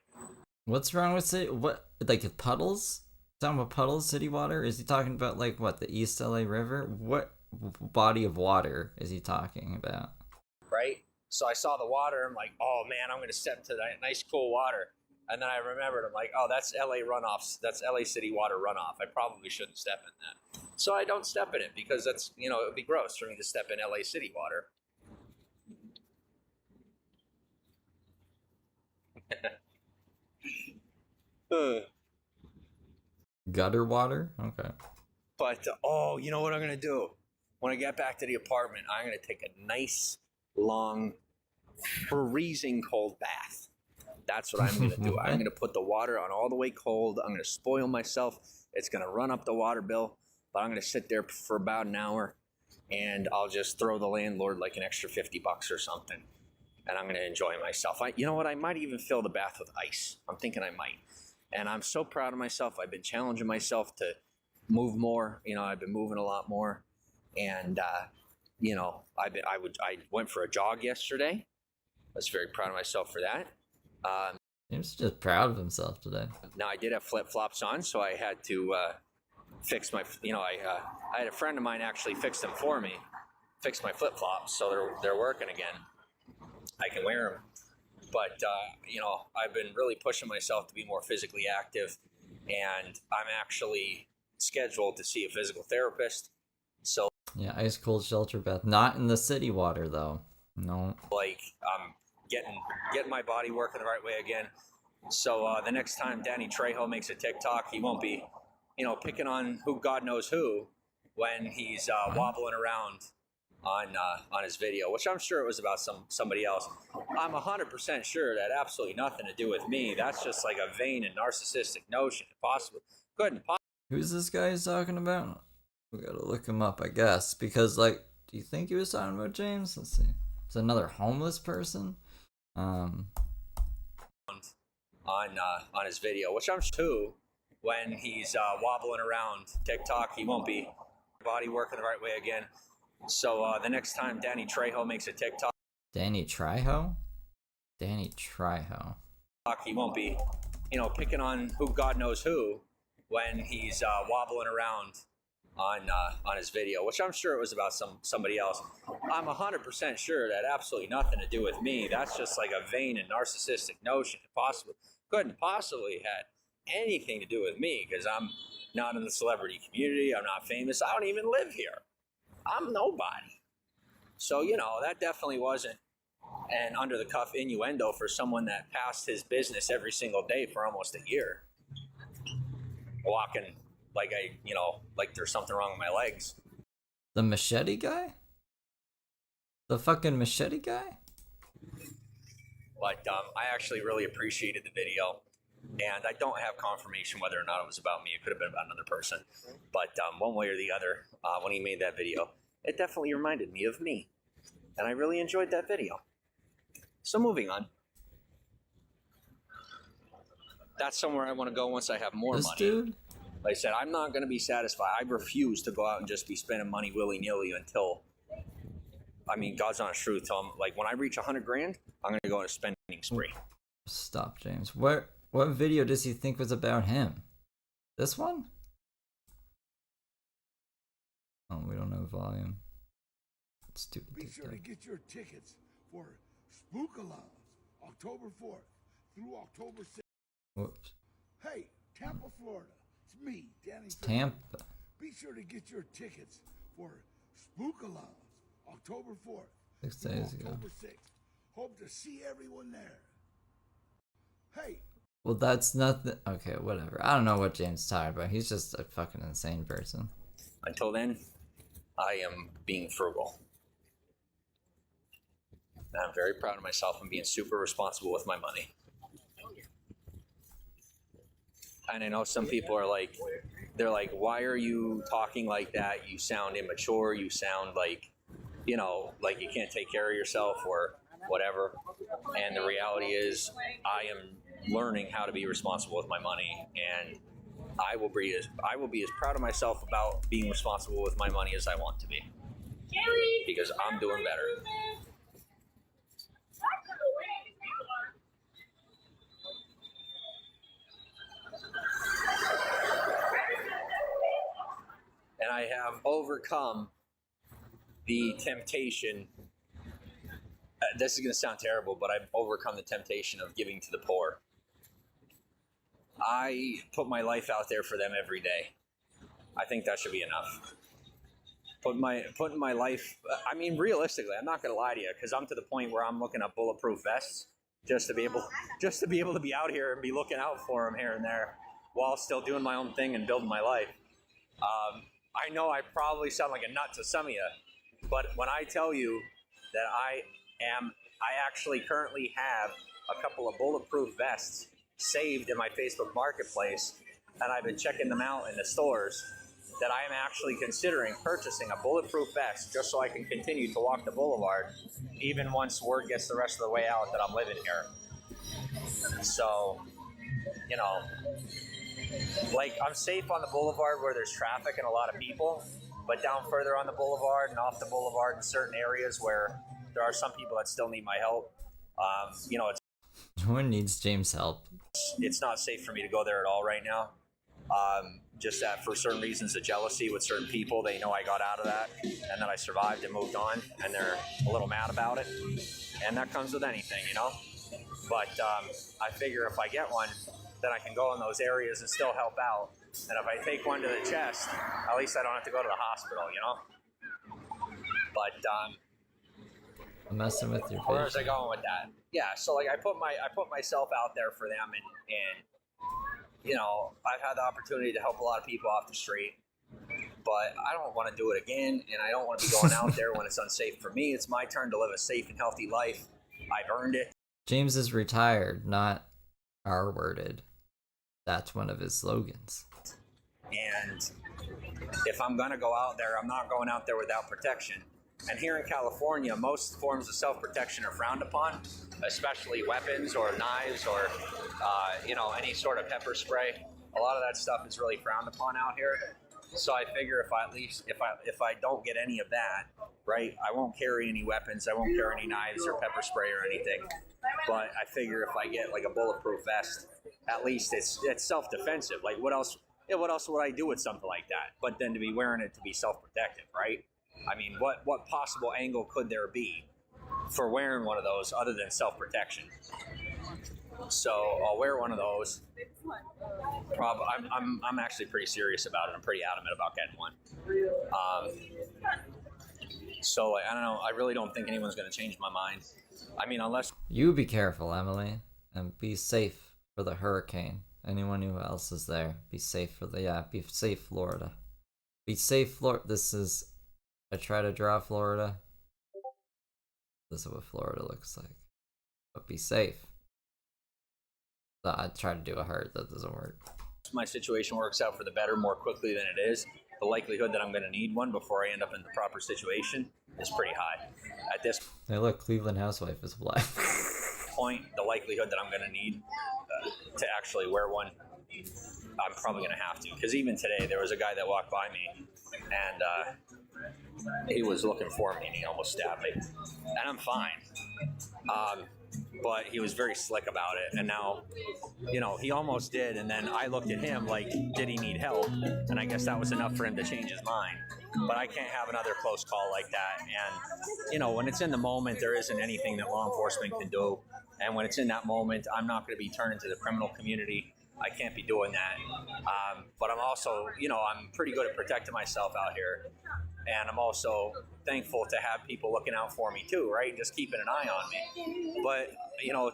What's wrong with city? What, like puddles? Talking about puddles, city water? Is he talking about like what, the East LA River? What body of water is he talking about? Right? So I saw the water. I'm like, oh man, I'm going to step into that nice cool water. And then I remembered, I'm like, oh, that's LA runoffs. That's LA city water runoff. I probably shouldn't step in that. So I don't step in it because that's, you know, it would be gross for me to step in LA city water. Gutter water? Okay. But, oh, you know what I'm going to do? When I get back to the apartment, I'm going to take a nice, long, freezing cold bath. That's what I'm going to do. I'm going to put the water on all the way cold. I'm going to spoil myself. It's going to run up the water bill, but I'm going to sit there for about an hour, and I'll just throw the landlord like an extra $50 or something, and I'm going to enjoy myself. You know what? I might even fill the bath with ice. I'm thinking I might. And I'm so proud of myself. I've been challenging myself to move more. You know, I've been moving a lot more. And, you know, I went for a jog yesterday. I was very proud of myself for that. He was just proud of himself today. Now, I did have flip-flops on, so I had to fix my, you know, I had a friend of mine actually fix them for me, fix my flip-flops, so they're working again. I can wear them. But, you know, I've been really pushing myself to be more physically active, and I'm actually scheduled to see a physical therapist. So, Yeah, ice cold shelter bath. Not in the city water though. No. like, I'm getting my body working the right way again. So the next time Danny Trejo makes a TikTok, he won't be, you know, picking on who God knows who when he's wobbling around on his video, which I'm sure it was about somebody else. I'm 100% sure that absolutely nothing to do with me. That's just like a vain and narcissistic notion. Couldn't possibly. Who's this guy he's talking about? We gotta look him up, I guess, because like, do you think he was talking about James? Let's see. It's another homeless person. On his video, which I'm sure when he's wobbling around TikTok, he won't be body working the right way again. So the next time Danny Trejo makes a TikTok, Danny Trejo? Danny Trejo. he won't be, you know, picking on who God knows who when he's wobbling around on his video, which I'm sure it was about somebody else. I'm 100% sure that absolutely nothing to do with me. That's just like a vain and narcissistic notion. Couldn't possibly had anything to do with me because I'm not in the celebrity community. I'm not famous. I don't even live here. I'm nobody. So, you know, that definitely wasn't an under-the-cuff innuendo for someone that passed his business every single day for almost a year. Walking like like there's something wrong with my legs. The machete guy? The fucking machete guy? But I actually really appreciated the video. And I don't have confirmation whether or not it was about me. It could have been about another person. But one way or the other, when he made that video, it definitely reminded me of me. And I really enjoyed that video. So moving on. That's somewhere I want to go once I have more This money. dude? Like I said, I'm not going to be satisfied. I refuse to go out and just be spending money willy-nilly until, I mean, God's honest truth. Like, when I reach 100 grand, I'm going to go on a spending spree. Stop, James. What video does he think was about him? This one? Oh, we don't know volume. Stupid. Be sure to get your tickets for Spookalove, October 4th through October 6th. Whoops. Hey, Tampa, Florida. It's me, Danny. Tampa. Be sure to get your tickets for Spookalove, October 4th 6 through days ago. October 6th. Hope to see everyone there. Hey. Well, that's nothing. Okay, whatever. I don't know what James is talking about. He's just a fucking insane person. Until then, I am being frugal. And I'm very proud of myself and being super responsible with my money. And I know some people are like, they're like, why are you talking like that? You sound immature. You sound like, you know, like you can't take care of yourself or whatever. And the reality is, I am learning how to be responsible with my money, and I will be as proud of myself about being responsible with my money as I want to be, because I'm doing better. And I have overcome the temptation. This is going to sound terrible, but I've overcome the temptation of giving to the poor. I put my life out there for them every day. I think that should be enough. Putting my life. I mean, realistically, I'm not going to lie to you, because I'm to the point where I'm looking at bulletproof vests just to be able to be out here and be looking out for them here and there, while still doing my own thing and building my life. I know I probably sound like a nut to some of you, but when I tell you that I actually currently have a couple of bulletproof vests saved in my Facebook Marketplace, and I've been checking them out in the stores, that I am actually considering purchasing a bulletproof vest just so I can continue to walk the boulevard, even once word gets the rest of the way out that I'm living here. So, you know, like, I'm safe on the boulevard where there's traffic and a lot of people, but down further on the boulevard and off the boulevard in certain areas where there are some people that still need my help, you know, No one needs James' help. it's not safe for me to go there at all right now. Just that for certain reasons of jealousy with certain people, they know I got out of that and that I survived and moved on, and they're a little mad about it. And that comes with anything, you know? But I figure if I get one, then I can go in those areas and still help out. And if I take one to the chest, at least I don't have to go to the hospital, you know? But I'm messing with your where was I face. going with that? Yeah, so like I put myself out there for them, and you know, I've had the opportunity to help a lot of people off the street, but I don't want to do it again, and I don't want to be going out there when it's unsafe for me. It's my turn to live a safe and healthy life. I've earned it. James is retired, not R-worded. That's one of his slogans. And if I'm going to go out there, I'm not going out there without protection. And here in California, most forms of self-protection are frowned upon, especially weapons or knives or, you know, any sort of pepper spray. A lot of that stuff is really frowned upon out here. So I figure if I don't get any of that, right, I won't carry any weapons, I won't carry any knives or pepper spray or anything. But I figure if I get like a bulletproof vest, at least it's self-defensive. Like what else would I do with something like that? But then to be wearing it to be self-protective, right? I mean, what possible angle could there be for wearing one of those other than self-protection? So I'll wear one of those. I'm actually pretty serious about it. I'm pretty adamant about getting one. So I don't know. I really don't think anyone's going to change my mind. I mean, unless You be careful, Emily, and be safe for the hurricane. Anyone who else is there, be safe for be safe, Florida. Be safe, Florida. This is, I try to draw Florida. This is what Florida looks like. But be safe. I try to do a heart, that doesn't work. my situation works out for the better more quickly than it is, the likelihood that I'm going to need one before I end up in the proper situation is pretty high. At this Hey, look, Cleveland housewife is black. point, the likelihood that I'm going to need to actually wear one I'm probably going to have to, because even today there was a guy that walked by me and he was looking for me and he almost stabbed me, and I'm fine. But he was very slick about it, and now, he almost did, and then I looked at him like, did he need help? And I guess that was enough for him to change his mind. But I can't have another close call like that. And, when it's in the moment, there isn't anything that law enforcement can do. And when it's in that moment, I'm not going to be turning to the criminal community. I can't be doing that. But I'm also, I'm pretty good at protecting myself out here. And I'm also thankful to have people looking out for me too, right? Just keeping an eye on me. But,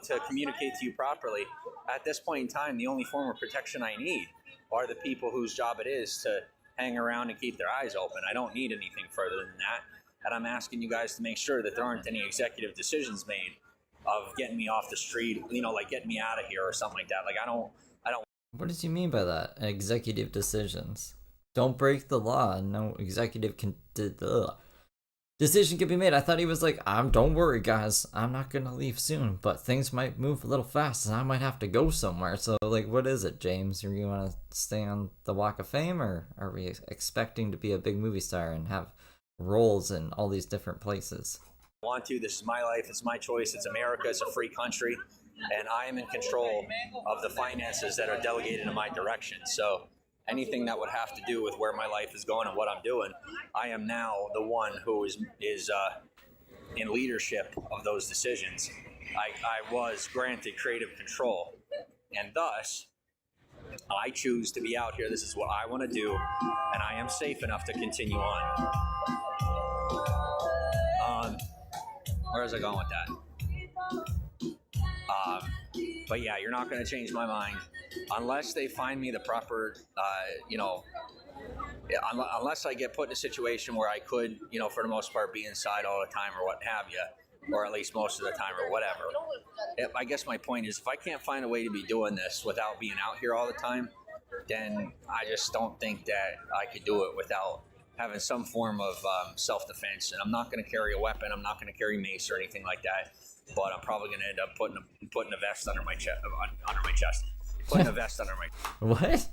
to communicate to you properly, at this point in time, the only form of protection I need are the people whose job it is to hang around and keep their eyes open. I don't need anything further than that. And I'm asking you guys to make sure that there aren't any executive decisions made of getting me off the street, like getting me out of here or something like that. Like, I don't. What does you mean by that? Executive decisions. Don't break the law. No executive decision can be made. I thought he was like, don't worry, guys. I'm not going to leave soon, but things might move a little fast and I might have to go somewhere. So, like, what is it, James? Are you want to stay on the Walk of Fame, or are we expecting to be a big movie star and have roles in all these different places? Want to. This is my life. It's my choice. It's America. It's a free country. And I am in control of the finances that are delegated in my direction. So anything that would have to do with where my life is going and what I'm doing, I am now the one who is in leadership of those decisions. I was granted creative control, and thus I choose to be out here. This is what I want to do, and I am safe enough to continue on. Where was I going with that? But yeah, you're not going to change my mind unless they find me the proper, unless I get put in a situation where I could, for the most part, be inside all the time or what have you, or at least most of the time or whatever. I guess my point is, if I can't find a way to be doing this without being out here all the time, then I just don't think that I could do it without having some form of self-defense. And I'm not going to carry a weapon. I'm not going to carry mace or anything like that. But I'm probably going to end up putting a vest under my chest. Putting a vest under my. What?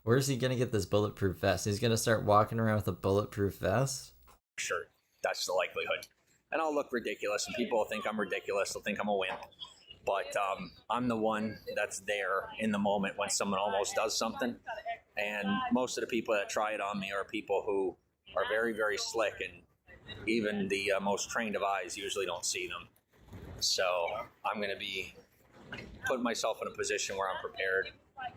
Where's he gonna get this bulletproof vest? He's gonna start walking around with a bulletproof vest? Sure, that's the likelihood. And I'll look ridiculous, and people will think I'm ridiculous. They'll think I'm a wimp. But I'm the one that's there in the moment when someone almost does something. And most of the people that try it on me are people who are very, very slick, and even the most trained of eyes usually don't see them. So I'm going to be putting myself in a position where I'm prepared,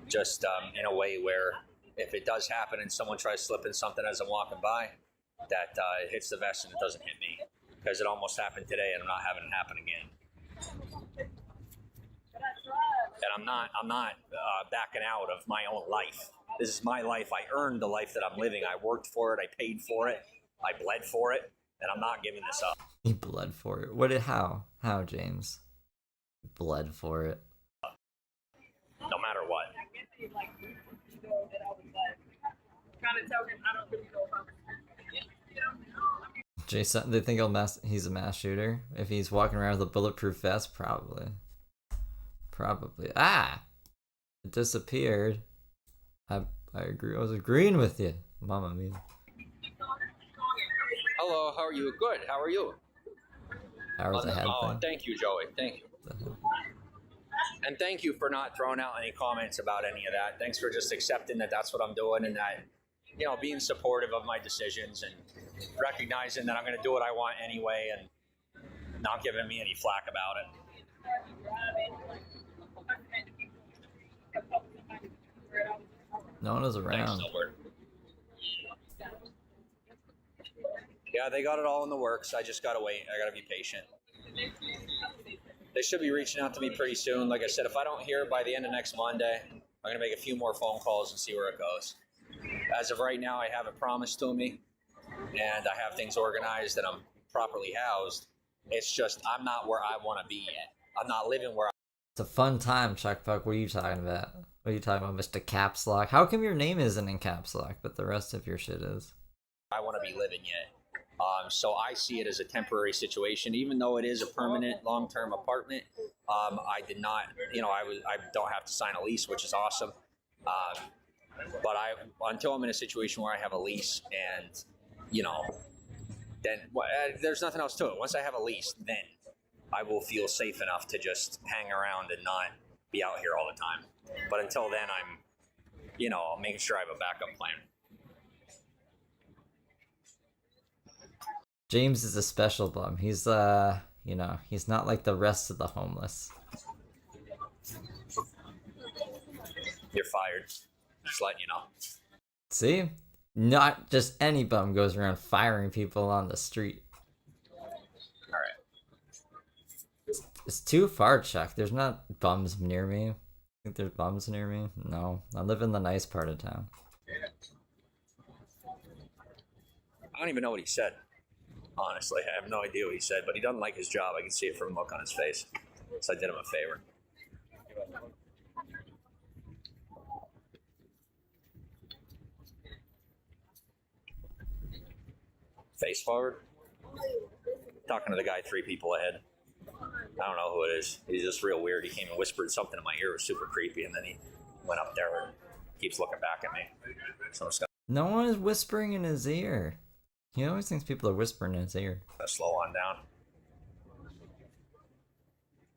just in a way where if it does happen and someone tries slipping something as I'm walking by, that it hits the vest and it doesn't hit me, because it almost happened today and I'm not having it happen again. And I'm not backing out of my own life. This is my life. I earned the life that I'm living. I worked for it. I paid for it. I bled for it. And I'm not giving this up. He bled for it. How, James? Bled for it. No matter what. Jason, they think he's a mass shooter? If he's walking around with a bulletproof vest? Probably. Ah! It disappeared. I agree. I was agreeing with you. Mama mia. Hello, how are you? Good. How are you? Hours ahead. Oh, thank you, Joey. Thank you. And thank you for not throwing out any comments about any of that. Thanks for just accepting that that's what I'm doing, and that, being supportive of my decisions and recognizing that I'm going to do what I want anyway, and not giving me any flack about it. No one is around. Yeah, they got it all in the works. I just gotta wait. I gotta be patient. They should be reaching out to me pretty soon. Like I said, if I don't hear by the end of next Monday, I'm gonna make a few more phone calls and see where it goes. As of right now, I have it promised to me, and I have things organized and I'm properly housed. It's just I'm not where I want to be yet. I'm not living where. It's a fun time, Chuck Puck. What are you talking about? What are you talking about, Mr. Caps Lock? How come your name isn't in caps lock, but the rest of your shit is? I want to be living yet. So I see it as a temporary situation, even though it is a permanent long-term apartment. I did not, I don't have to sign a lease, which is awesome. But until I'm in a situation where I have a lease and, then there's nothing else to it. Once I have a lease, then I will feel safe enough to just hang around and not be out here all the time. But until then, I'm, making sure I have a backup plan. James is a special bum. He's he's not like the rest of the homeless. You're fired. Just letting you know. See? Not just any bum goes around firing people on the street. All right. It's too far, Chuck. There's not bums near me. Think there's bums near me? No. I live in the nice part of town. I don't even know what he said. Honestly, I have no idea what he said, but he doesn't like his job. I can see it from the look on his face. So I did him a favor. Face forward. Talking to the guy 3 people ahead. I don't know who it is. He's just real weird. He came and whispered something in my ear. It was super creepy, and then he went up there and keeps looking back at me. So I'm just No one is whispering in his ear. He always thinks people are whispering in his ear. gonna slow on down.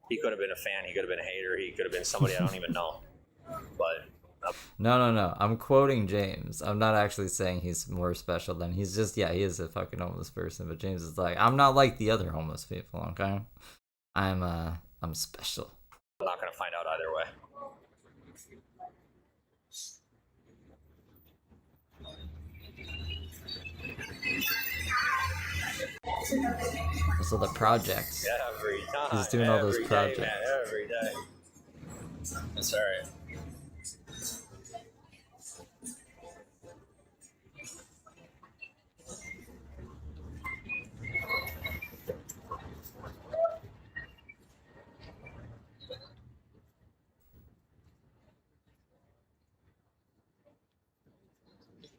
He could have been a fan. He could have been a hater. He could have been somebody I don't even know. But No. I'm quoting James. I'm not actually saying he's more special than he's just, he is a fucking homeless person. But James is like, I'm not like the other homeless people, okay? I'm special. I'm not gonna find out either way. So the projects. Every time. He's doing all those every day, projects. man, every day. That's all right.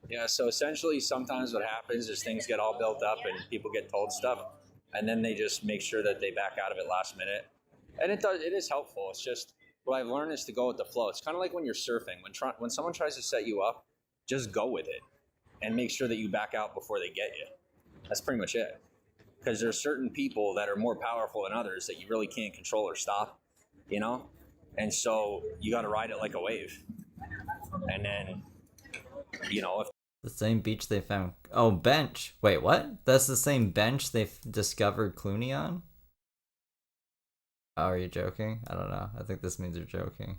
Yeah, so essentially sometimes what happens is things get all built up and people get told stuff and then they just make sure that they back out of it last minute. And it is helpful. It's just what I've learned is to go with the flow. It's kind of like when you're surfing. When someone tries to set you up, just go with it and make sure that you back out before they get you. That's pretty much it. Because there's certain people that are more powerful than others that you really can't control or stop, And so you got to ride it like a wave. And then, if The same beach they found. Oh, bench. Wait, what? That's the same bench they discovered Clooney on? Oh, are you joking? I don't know. I think this means you're joking.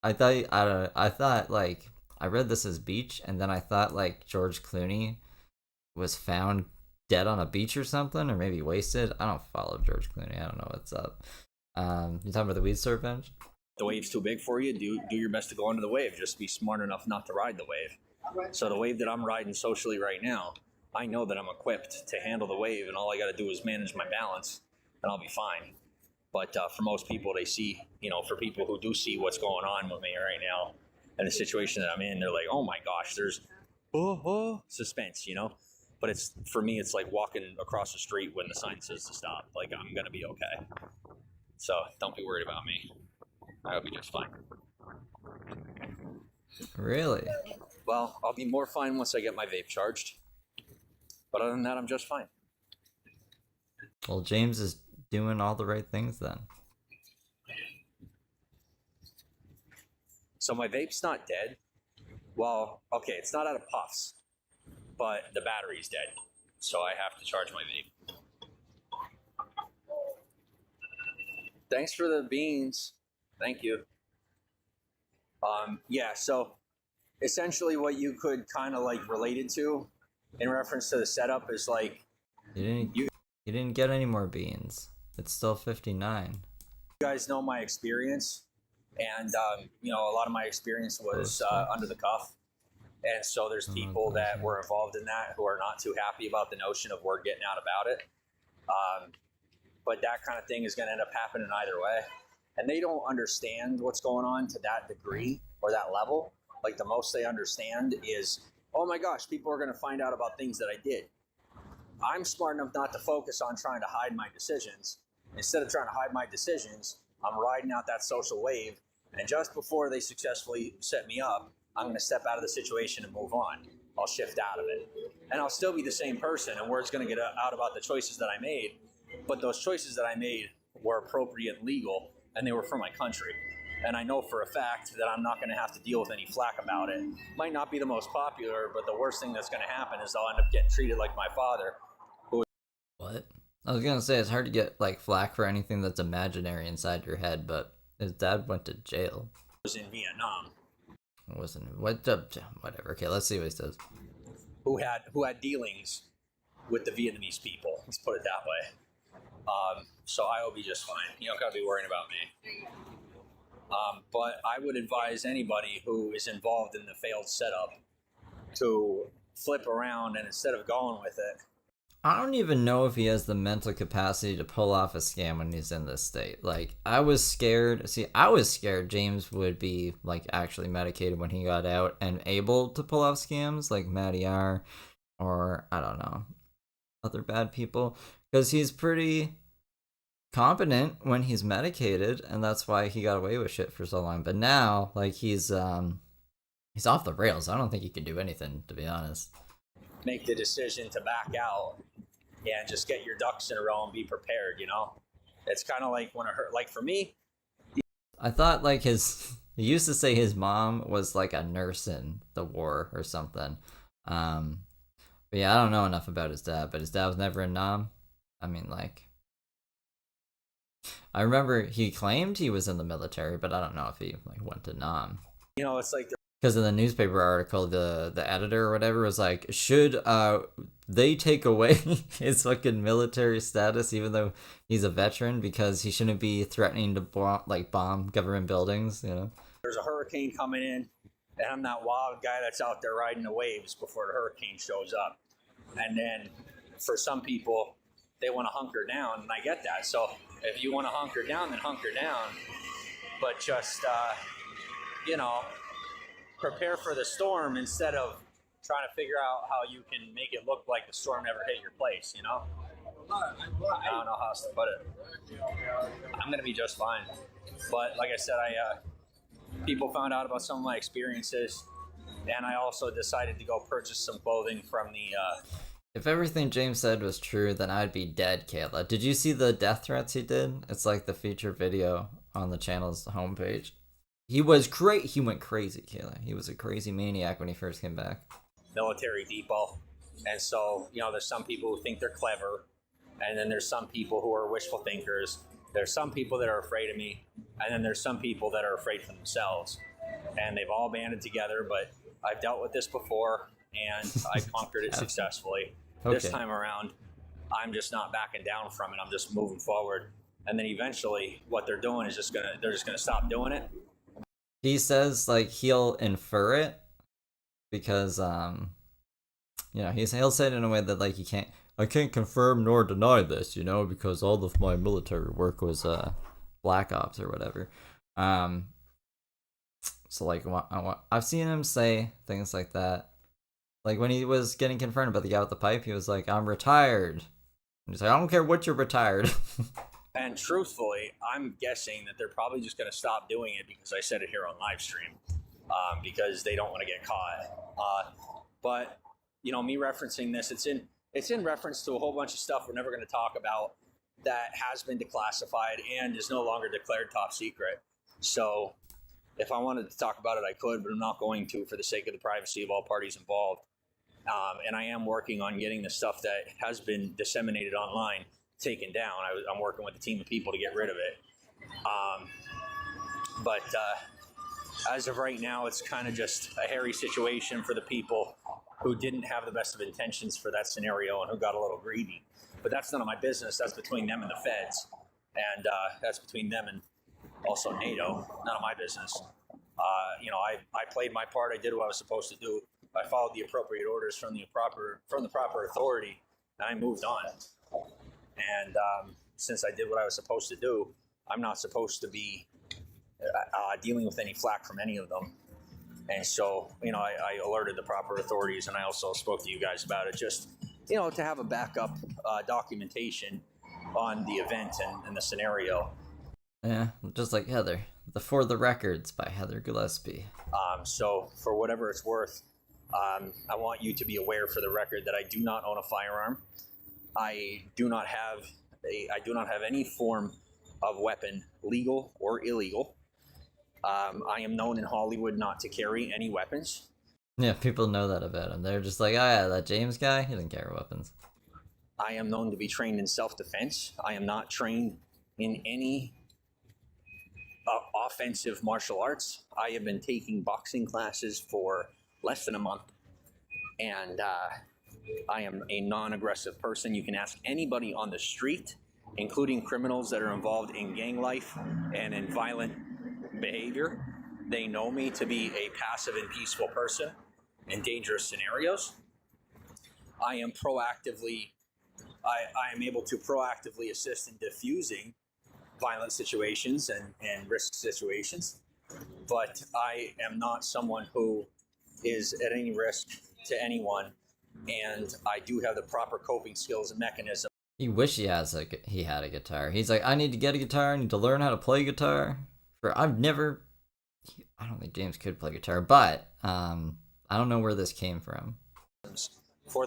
I thought like I read this as beach, and then I thought like George Clooney was found dead on a beach or something, or maybe wasted. I don't follow George Clooney. I don't know what's up. You talking about the weed surf bench? the wave's too big for you, do your best to go under the wave. Just be smart enough not to ride the wave. So the wave that I'm riding socially right now, I know that I'm equipped to handle the wave, and all I got to do is manage my balance, and I'll be fine. But for most people, they see, for people who do see what's going on with me right now and the situation that I'm in, they're like, oh my gosh, there's suspense, But for me, it's like walking across the street when the sign says to stop. Like, I'm going to be okay. So don't be worried about me. I'll be just fine. Really? Well, I'll be more fine once I get my vape charged. But other than that, I'm just fine. Well, James is doing all the right things then. So my vape's not dead. Well, okay, it's not out of puffs, but the battery's dead. So I have to charge my vape. Thanks for the beans. Thank you. Yeah, so essentially what you could kind of like relate it to in reference to the setup is like You didn't get any more beans. It's still 59. you guys know my experience, and a lot of my experience was under the cuff, and so there's people that were involved in that who are not too happy about the notion of we're getting out about it, but that kind of thing is going to end up happening either way, and they don't understand what's going on to that degree or that level. Like, the most they understand is, oh my gosh, people are going to find out about things that I did. I'm smart enough not to focus on trying to hide my decisions. Instead of trying to hide my decisions, I'm riding out that social wave. And just before they successfully set me up, I'm going to step out of the situation and move on. I'll shift out of it. And I'll still be the same person, and word's going to get out about the choices that I made. But those choices that I made were appropriate and legal, and they were for my country. And I know for a fact that I'm not going to have to deal with any flack about it. Might not be the most popular, but the worst thing that's going to happen is I'll end up getting treated like my father. What? I was gonna say it's hard to get like flack for anything that's imaginary inside your head, but his dad went to jail. Was in Vietnam. It wasn't whatever. Okay, let's see what he says. Who had dealings with the Vietnamese people? Let's put it that way. So I will be just fine. You don't gotta be worrying about me. But I would advise anybody who is involved in the failed setup to flip around and instead of going with it. I don't even know if he has the mental capacity to pull off a scam when he's in this state. Like, I was scared. See, I was scared James would be, like, actually medicated when he got out and able to pull off scams like Matty R or, I don't know, other bad people. Because he's pretty competent when he's medicated, and that's why he got away with shit for so long. But now, like, he's off the rails. I don't think he can do anything, to be honest. Make the decision to back out and just get your ducks in a row and be prepared, you know? It's kind of like when it hurt, like for me. I thought like he used to say his mom was like a nurse in the war or something. But yeah, I don't know enough about his dad, but his dad was never in Nam. I mean, like, I remember he claimed he was in the military, but I don't know if he like went to Nam. You know, it's like because in the newspaper article, the editor or whatever was like, should they take away his fucking military status even though he's a veteran because he shouldn't be threatening to bomb government buildings, you know? There's a hurricane coming in, and I'm that wild guy that's out there riding the waves before the hurricane shows up. And then for some people, they want to hunker down, and I get that. So if you want to hunker down, then hunker down. But just, you know, prepare for the storm instead of trying to figure out how you can make it look like the storm never hit your place, you know? I don't know how else to put it. I'm going to be just fine. But like I said, people found out about some of my experiences, and I also decided to go purchase some clothing from the... If everything James said was true, then I'd be dead, Kayla. Did you see the death threats he did? It's like the feature video on the channel's homepage. He was great. He went crazy, Kayla. He was a crazy maniac when he first came back. Military depot. And so, you know, there's some people who think they're clever, and then there's some people who are wishful thinkers. There's some people that are afraid of me, and then there's some people that are afraid for themselves. And they've all banded together, but I've dealt with this before, and I conquered it successfully. Okay. This time around, I'm just not backing down from it. I'm just moving forward. And then eventually, what they're doing is they're just gonna stop doing it. He says like he'll infer it because you know, he'll say it in a way that like I can't confirm nor deny this, you know, because all of my military work was black ops or whatever. So like I've seen him say things like that. Like when he was getting confronted about the guy with the pipe, he was like, "I'm retired." And he's like, "I don't care what you're retired." And truthfully, I'm guessing that they're probably just going to stop doing it because I said it here on live stream, because they don't want to get caught. But you know, me referencing this, it's in reference to a whole bunch of stuff we're never going to talk about that has been declassified and is no longer declared top secret. So if I wanted to talk about it, I could, but I'm not going to for the sake of the privacy of all parties involved. And I am working on getting the stuff that has been disseminated online taken down. I'm working with a team of people to get rid of it. But as of right now, it's kind of just a hairy situation for the people who didn't have the best of intentions for that scenario and who got a little greedy. But that's none of my business. That's between them and the feds. And that's between them and also NATO. None of my business. You know, I played my part. I did what I was supposed to do. I followed the appropriate orders from the proper authority, and I moved on. And since I did what I was supposed to do, I'm not supposed to be dealing with any flack from any of them. And so, you know, I alerted the proper authorities, and I also spoke to you guys about it, just, you know, to have a backup documentation on the event and the scenario. Yeah, just like Heather. The For the Records by Heather Gillespie. So for whatever it's worth, I want you to be aware for the record that I do not own a firearm. I do not have any form of weapon, legal or illegal. I am known in Hollywood not to carry any weapons. Yeah, people know that about him. They're just like, oh yeah, that James guy, he doesn't carry weapons. I am known to be trained in self-defense. I am not trained in any offensive martial arts. I have been taking boxing classes for less than a month, and I am a non-aggressive person. You can ask anybody on the street, including criminals that are involved in gang life and in violent behavior. They know me to be a passive and peaceful person in dangerous scenarios. I am able to proactively assist in diffusing violent situations and risk situations, but I am not someone who is at any risk to anyone, and I do have the proper coping skills and mechanisms. He wish he had a guitar. He's like, I need to get a guitar. I need to learn how to play guitar. I don't think James could play guitar, but I don't know where this came from.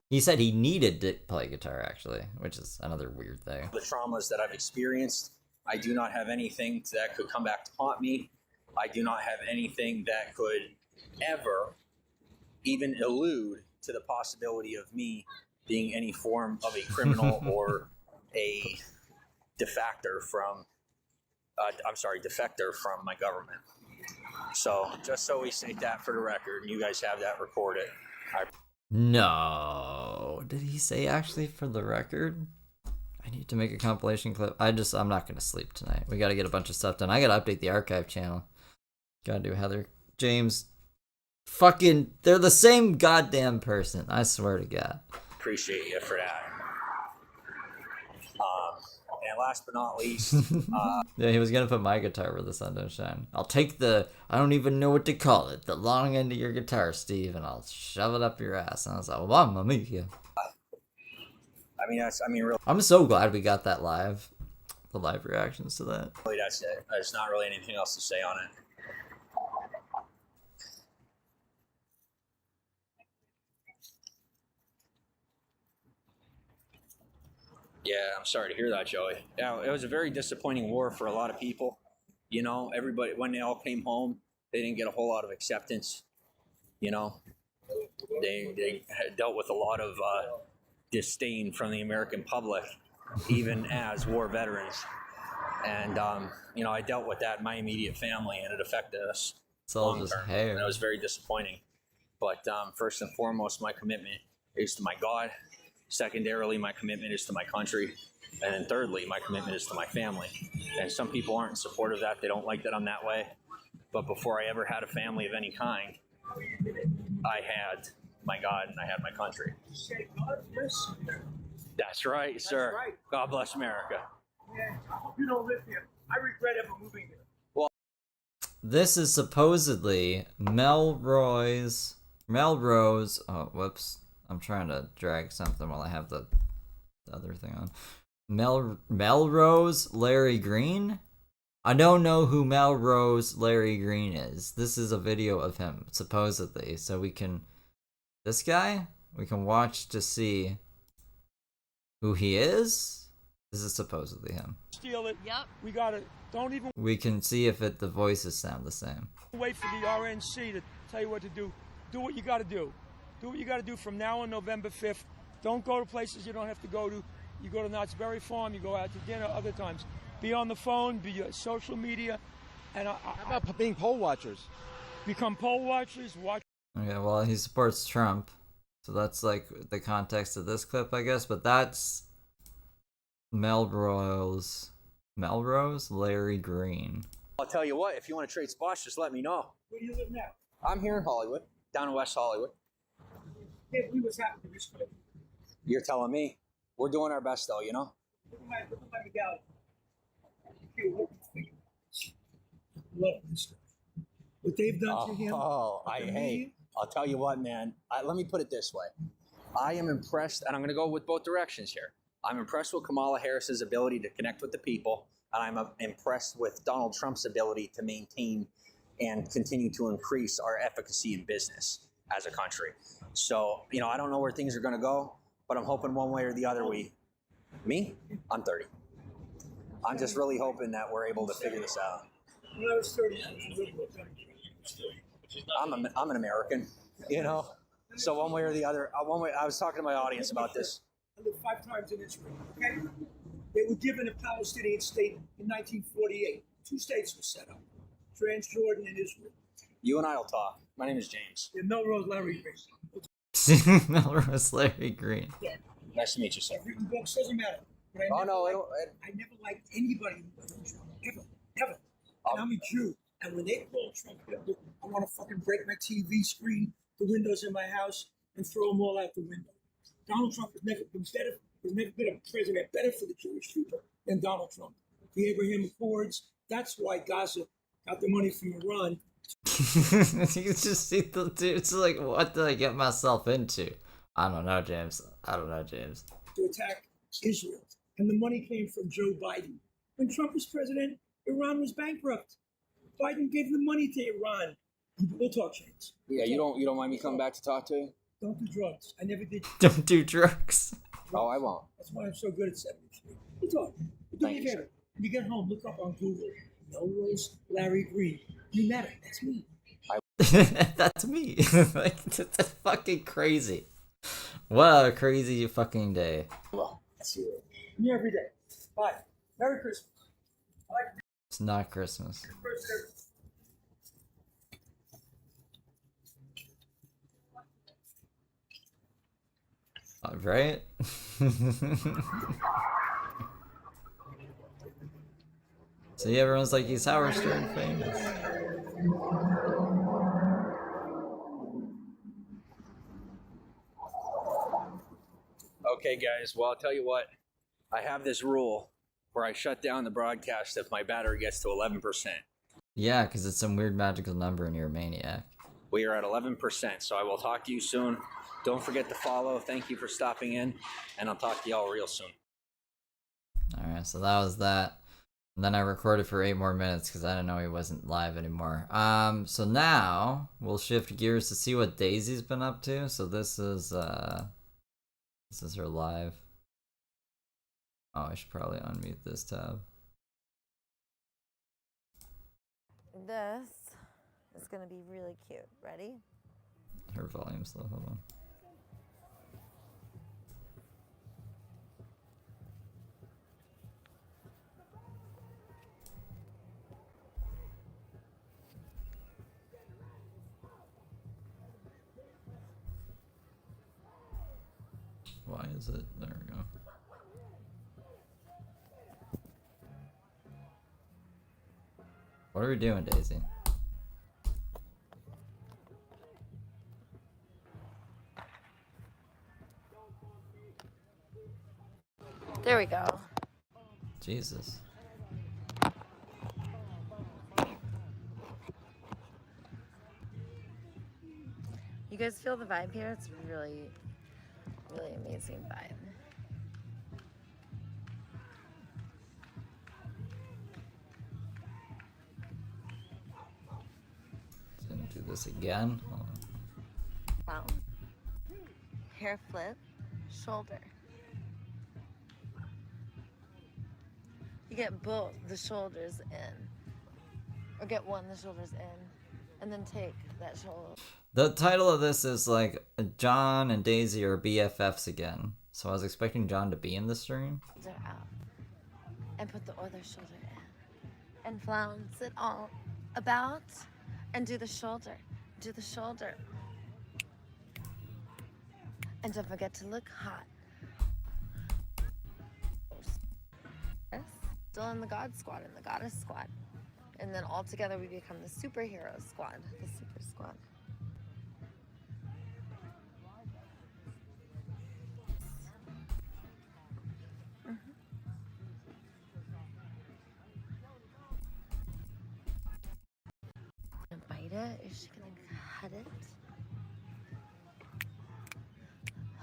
He said he needed to play guitar, actually, which is another weird thing. The traumas that I've experienced, I do not have anything that could come back to haunt me. I do not have anything that could ever even allude to the possibility of me being any form of a criminal or a defector from my government. So just so we state that for the record, and you guys have that recorded. No. Did he say actually for the record? I need to make a compilation clip. I'm not going to sleep tonight. We got to get a bunch of stuff done. I got to update the archive channel. Got to do Heather. James. Fucking, they're the same goddamn person. I swear to God. Appreciate you for that. And last but not least, yeah, he was gonna put my guitar where the sun don't shine. I'll take I don't even know what to call it, the long end of your guitar, Steve, and I'll shove it up your ass. And I was like, well, Mamma Mia. Really, I'm so glad we got that the live reactions to that. Really, that's it. There's not really anything else to say on it. Yeah, I'm sorry to hear that, Joey. Yeah, it was a very disappointing war for a lot of people. You know, everybody, when they all came home, they didn't get a whole lot of acceptance. You know, they had dealt with a lot of disdain from the American public, even as war veterans. And, you know, I dealt with that in my immediate family, and it affected us It's all just long-term. hair. And it was very disappointing. But first and foremost, my commitment is to my God. Secondarily, my commitment is to my country. And then thirdly, my commitment is to my family. And some people aren't in support of that. They don't like that I'm that way. But before I ever had a family of any kind, I had my God and I had my country. That's right, sir. That's right. God bless America. Yeah, I hope you don't live here. I regret ever moving here. This is supposedly Melrose. Oh, whoops. I'm trying to drag something while I have the other thing on. Melrose Larry Green? I don't know who Melrose Larry Green is. This is a video of him, supposedly. So we can watch to see who he is. This is supposedly him. Steal it. Yep. We gotta. Don't even We can see if the voices sound the same. wait for the RNC to tell you what to do. Do what you gotta do. Do what you gotta do from now on November 5th. Don't go to places you don't have to go to. You go to Knott's Berry Farm. You go out to dinner other times. Be on the phone. Be social media. And How about being poll watchers? become poll watchers. Watch. Okay, well, he supports Trump. So that's like the context of this clip, I guess. But that's Melrose Larry Green. I'll tell you what, if you want to trade spots, just let me know. Where do you live now? I'm here in Hollywood, down in West Hollywood. Can't believe what's happening to this place. You're telling me. We're doing our best, though, you know? Look at my medallion. Love this guy. What they've done to him. I'll tell you what, man. Let me put it this way. I am impressed, and I'm going to go with both directions here. I'm impressed with Kamala Harris's ability to connect with the people. and I'm impressed with Donald Trump's ability to maintain and continue to increase our efficacy in business as a country. So, I don't know where things are going to go, but I'm hoping one way or the other Me? I'm 30. I'm just really hoping that we're able to figure this out. When I was 30, I was living with them. I'm an American, So one way or the other, I was talking to my audience about this. I lived 5 times in Israel, okay? They were given a Palestinian state in 1948. 2 states were set up, Transjordan and Israel. You and I will talk. My name is James. Yeah, Melrose Larry Green. Melrose Larry Green. Yeah. Nice to meet you, sir. Written books, doesn't matter. But I never liked anybody who voted Trump. Ever. And I'm a Jew. And when they call Trump, I want to fucking break my TV screen, the windows in my house, and throw them all out the window. Donald Trump has never been better. There's never been a president better for the Jewish people than Donald Trump. The Abraham Accords. That's why Gaza got the money from Iran. You just see the dudes like, what did I get myself into? I don't know, James. To attack Israel. And the money came from Joe Biden. When Trump was president, Iran was bankrupt. Biden gave the money to Iran. We'll talk, James. Yeah, you don't mind me coming back to talk to you? Don't do drugs. I never did. Don't do drugs. Oh, I won't. That's why I'm so good at 73. We'll talk. Do me a favor. When you get home, look up on Google. Melrose Larry Green. You met him. That's me. That's me. Like, that's fucking crazy. What a crazy fucking day. Well, see you. Me every day. Bye. Merry Christmas. It's not Christmas. Right? See, everyone's like, he's Howard Stern famous. Okay, guys. Well, I'll tell you what. I have this rule where I shut down the broadcast if my battery gets to 11%. Yeah, because it's some weird magical number and you're a maniac. We are at 11%, so I will talk to you soon. Don't forget to follow. Thank you for stopping in, and I'll talk to y'all real soon. Alright, so that was that. And then I recorded for 8 more minutes because I didn't know he wasn't live anymore. So now we'll shift gears to see what Daisy's been up to. So this is her live. Oh, I should probably unmute this tab. This is gonna be really cute. Ready? Her volume's low. Hold on. Why is it? There we go. What are we doing, Daisy? There we go. Jesus. You guys feel the vibe here? It's really, really amazing vibe. Gonna do this again. Hold on. Wow. Hair flip, shoulder. You get both the shoulders in, or get one the shoulders in, and then take that shoulder. The title of this is like John and Daisy are BFFs again. So I was expecting John to be in the stream. Out, and put the other shoulder in, and flounce it all about, and do the shoulder, and don't forget to look hot. Still in the God Squad and the Goddess Squad. And then all together we become the Superhero Squad, the Super Squad. Gonna bite it? Is she gonna cut it?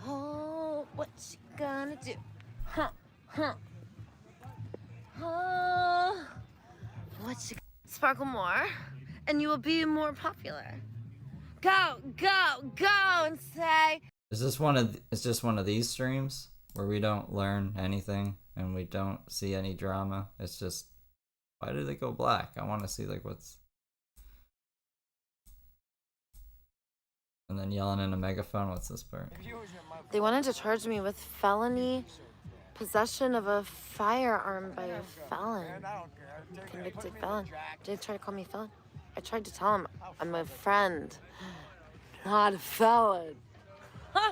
Oh, what's she gonna do? Huh. Oh. What you sparkle more, and you will be more popular. Go, go, go, and say. Is this just one of these streams where we don't learn anything and we don't see any drama? It's just, why did it go black? I want to see like what's. And then yelling in a megaphone. What's this part? They wanted to charge me with felony possession of a firearm by a felon, convicted felon. They tried to call me felon. I tried to tell him I'm a friend, not a felon. Huh?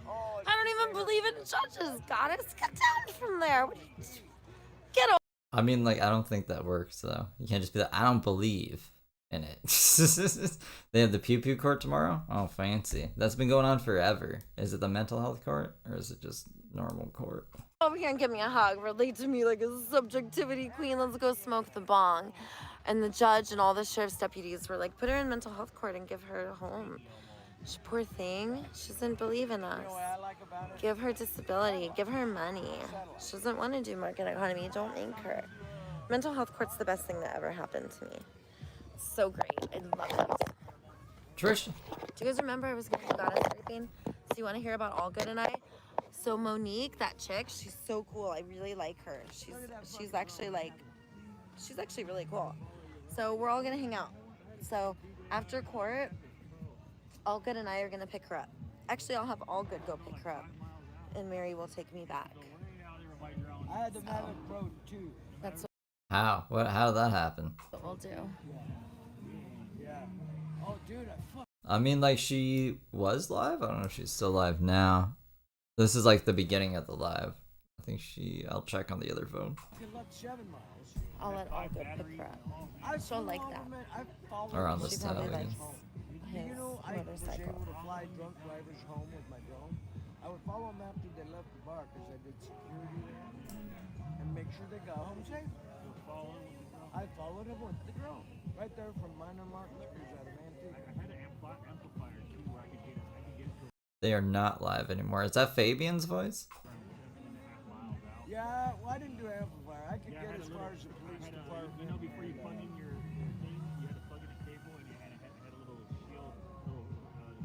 I don't even believe in judges, goddess. Get down from there. Get over. I mean, like, I don't think that works though. You can't just be like, I don't believe in it. They have the pew pew court tomorrow. Oh, fancy. That's been going on forever. Is it the mental health court or is it just normal court? Over here and give me a hug. Relate to me like a subjectivity queen. Let's go smoke the bong. And the judge and all the sheriff's deputies were like, put her in mental health court and give her a home. She, poor thing. She doesn't believe in us. Give her disability. Give her money. She doesn't want to do market economy. Don't make her. Mental health court's the best thing that ever happened to me. So great. I love it. Trish. Do you guys remember I was giving you goddess everything? So you want to hear about All Good and I? So Monique, that chick, she's so cool. I really like her. She's actually really cool. So we're all gonna hang out. So after court, All Good and I are gonna pick her up. Actually, I'll have All Good go pick her up, and Mary will take me back. I had the Manic Pro too. That's How? How did that happen? what we'll do. Yeah. Oh, dude, I mean, like, she was live? I don't know if she's still live now. This is like the beginning of the live. I think I'll check on the other phone. left 7 miles. I'll let All Good pick her up. She'll like that. Or on this She tab, probably I likes guess. his You know, I was motorcycle. able to fly drunk drivers home with my drone. I would follow them after they left the bar because I did security there and make sure they got home safe. I followed them with the drone right there from Minor Mark Liquors out of Antigua. They are not live anymore. Is that Fabian's voice? Yeah, well, I didn't do amplifier. I could get as far as the police department. You know, before you plug in your thing, you had to plug in a cable and you had a little shield, little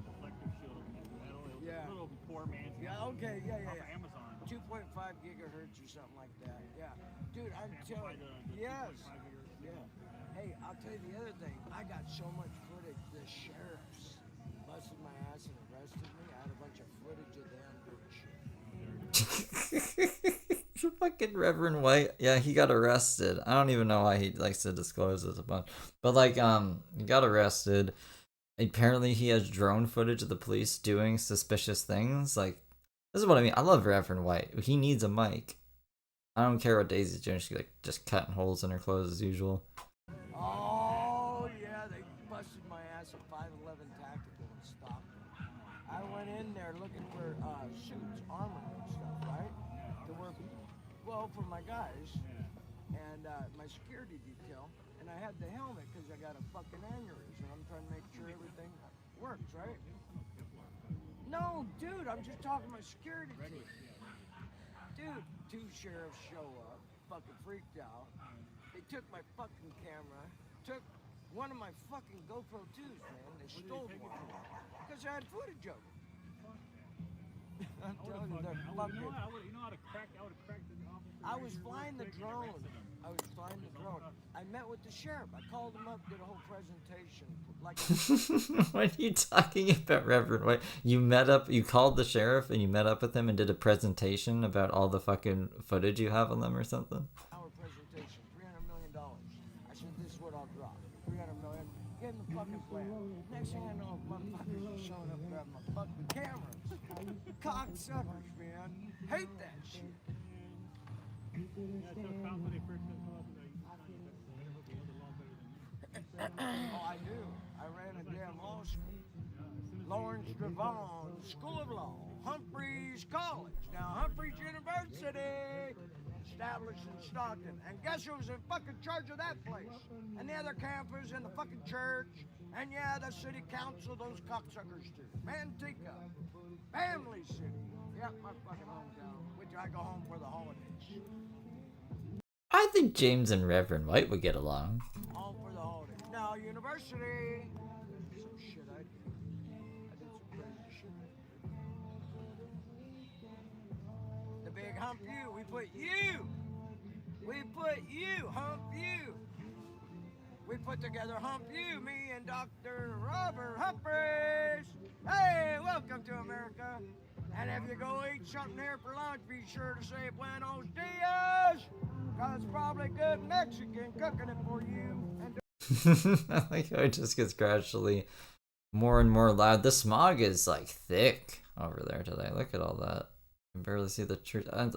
deflective shield of metal. It was a little poor man's. Yeah, okay, yeah. Amazon. 2.5 gigahertz or something like that. Yeah. Dude, I'm telling you. Yes. Yeah. Hey, I'll tell you the other thing. I got so much footage. The sheriffs busted my ass and arrested me. I had a bunch of footage of them doing shit. Fucking Reverend White. Yeah, he got arrested. I don't even know why he likes to disclose this a bunch. But like, he got arrested. Apparently he has drone footage of the police doing suspicious things. Like, this is what I mean. I love Reverend White. He needs a mic. I don't care what Daisy's doing. She's like just cutting holes in her clothes as usual. Oh, yeah, they busted my ass at 511 Tactical and stopped me. I went in there looking for suits, armor and stuff, right? To work, well, for my guys and my security detail. And I had the helmet because I got a fucking aneurysm. I'm trying to make sure everything works, right? No, dude, I'm just talking to my security team. Dude, 2 sheriffs show up, fucking freaked out. They took my fucking camera, took one of my fucking GoPro 2s, man. They stole one because I had footage of it. I'm telling you, they're fucking. You know how to crack? I would have cracked the officer. I was flying the drone. I met with the sheriff. I called him up, did a whole presentation. Like, What are you talking about, Reverend White? You called the sheriff and you met up with him and did a presentation about all the fucking footage you have on them or something? Our presentation, $300 million. I said, this is what I'll drop. $300 million. Give him the fucking plan. Next thing I know, motherfuckers are showing up grabbing my fucking cameras. Cocksuckers, man. Hate that shit. Oh, I do. I ran a damn law school. Lawrence Devon School of Law, Humphreys College. Now, Humphreys University, established in Stockton. And guess who was in fucking charge of that place? And the other campus and the fucking church. And yeah, the city council, those cocksuckers too. Manteca, Family City. Yep, my fucking hometown, which I go home for the holidays. I think James and Reverend White would get along. Home for the holidays. Now, university. Some shit I did. I did some crazy shit. The big hump you. We put you. We put you. Hump you. We put together Hump You, me and Dr. Robert Humphreys. Hey, welcome to America. And if you go eat something here for lunch, be sure to say Buenos Dias, because it's probably good Mexican cooking it for you. And I like how it just gets gradually more and more loud. The smog is like thick over there today. Look at all that. I can barely see the truth. I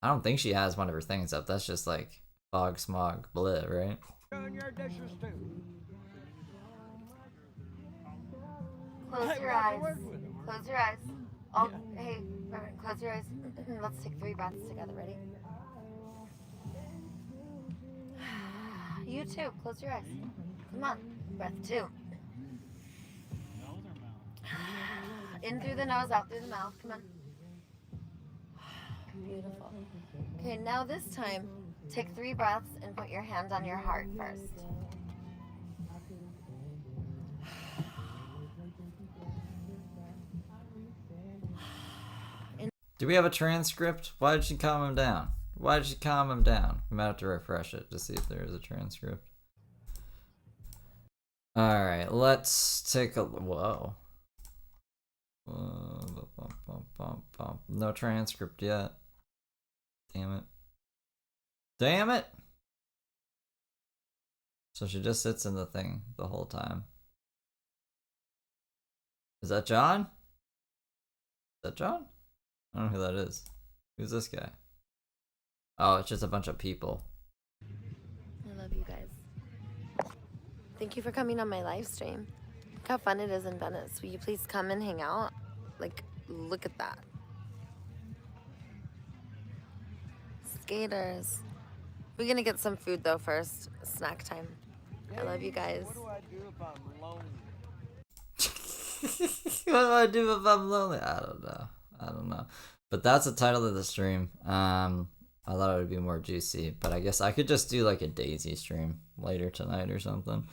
don't think she has one of her things up. That's just like fog, smog, bleh, right? doing your dishes too. Close your eyes. Close your eyes. Oh, hey, Reverend, close your eyes. Let's take 3 breaths together. Ready? You too. Close your eyes. Come on. Breath 2. In through the nose, out through the mouth. Come on. Beautiful. Okay, now this time, take 3 breaths and put your hand on your heart first. Do we have a transcript? Why did she calm him down? Why did she calm him down? We might have to refresh it to see if there is a transcript. Alright, let's take a... Whoa. No transcript yet. Damn it. Damn it! So she just sits in the thing the whole time. Is that John? Is that John? I don't know who that is. Who's this guy? Oh, it's just a bunch of people. I love you guys. Thank you for coming on my live stream. Look how fun it is in Venice. Will you please come and hang out? Like, look at that. Skaters. We're gonna get some food though first. Snack time. I love you guys. What do I do if I'm lonely? What do I do if I'm lonely? I don't know. But that's the title of the stream. I thought it would be more juicy, but I guess I could just do like a Daisy stream later tonight or something.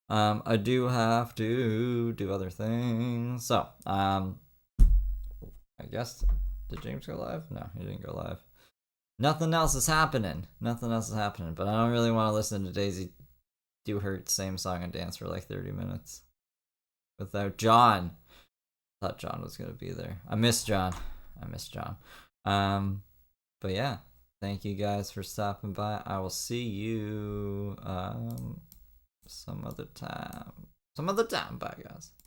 I do have to do other things. So, I guess, did James go live? No, he didn't go live. Nothing else is happening. Nothing else is happening, but I don't really want to listen to Daisy do her same song and dance for like 30 minutes without John. I thought John was gonna be there. I miss John. But yeah, thank you guys for stopping by. I will see you some other time. Bye guys.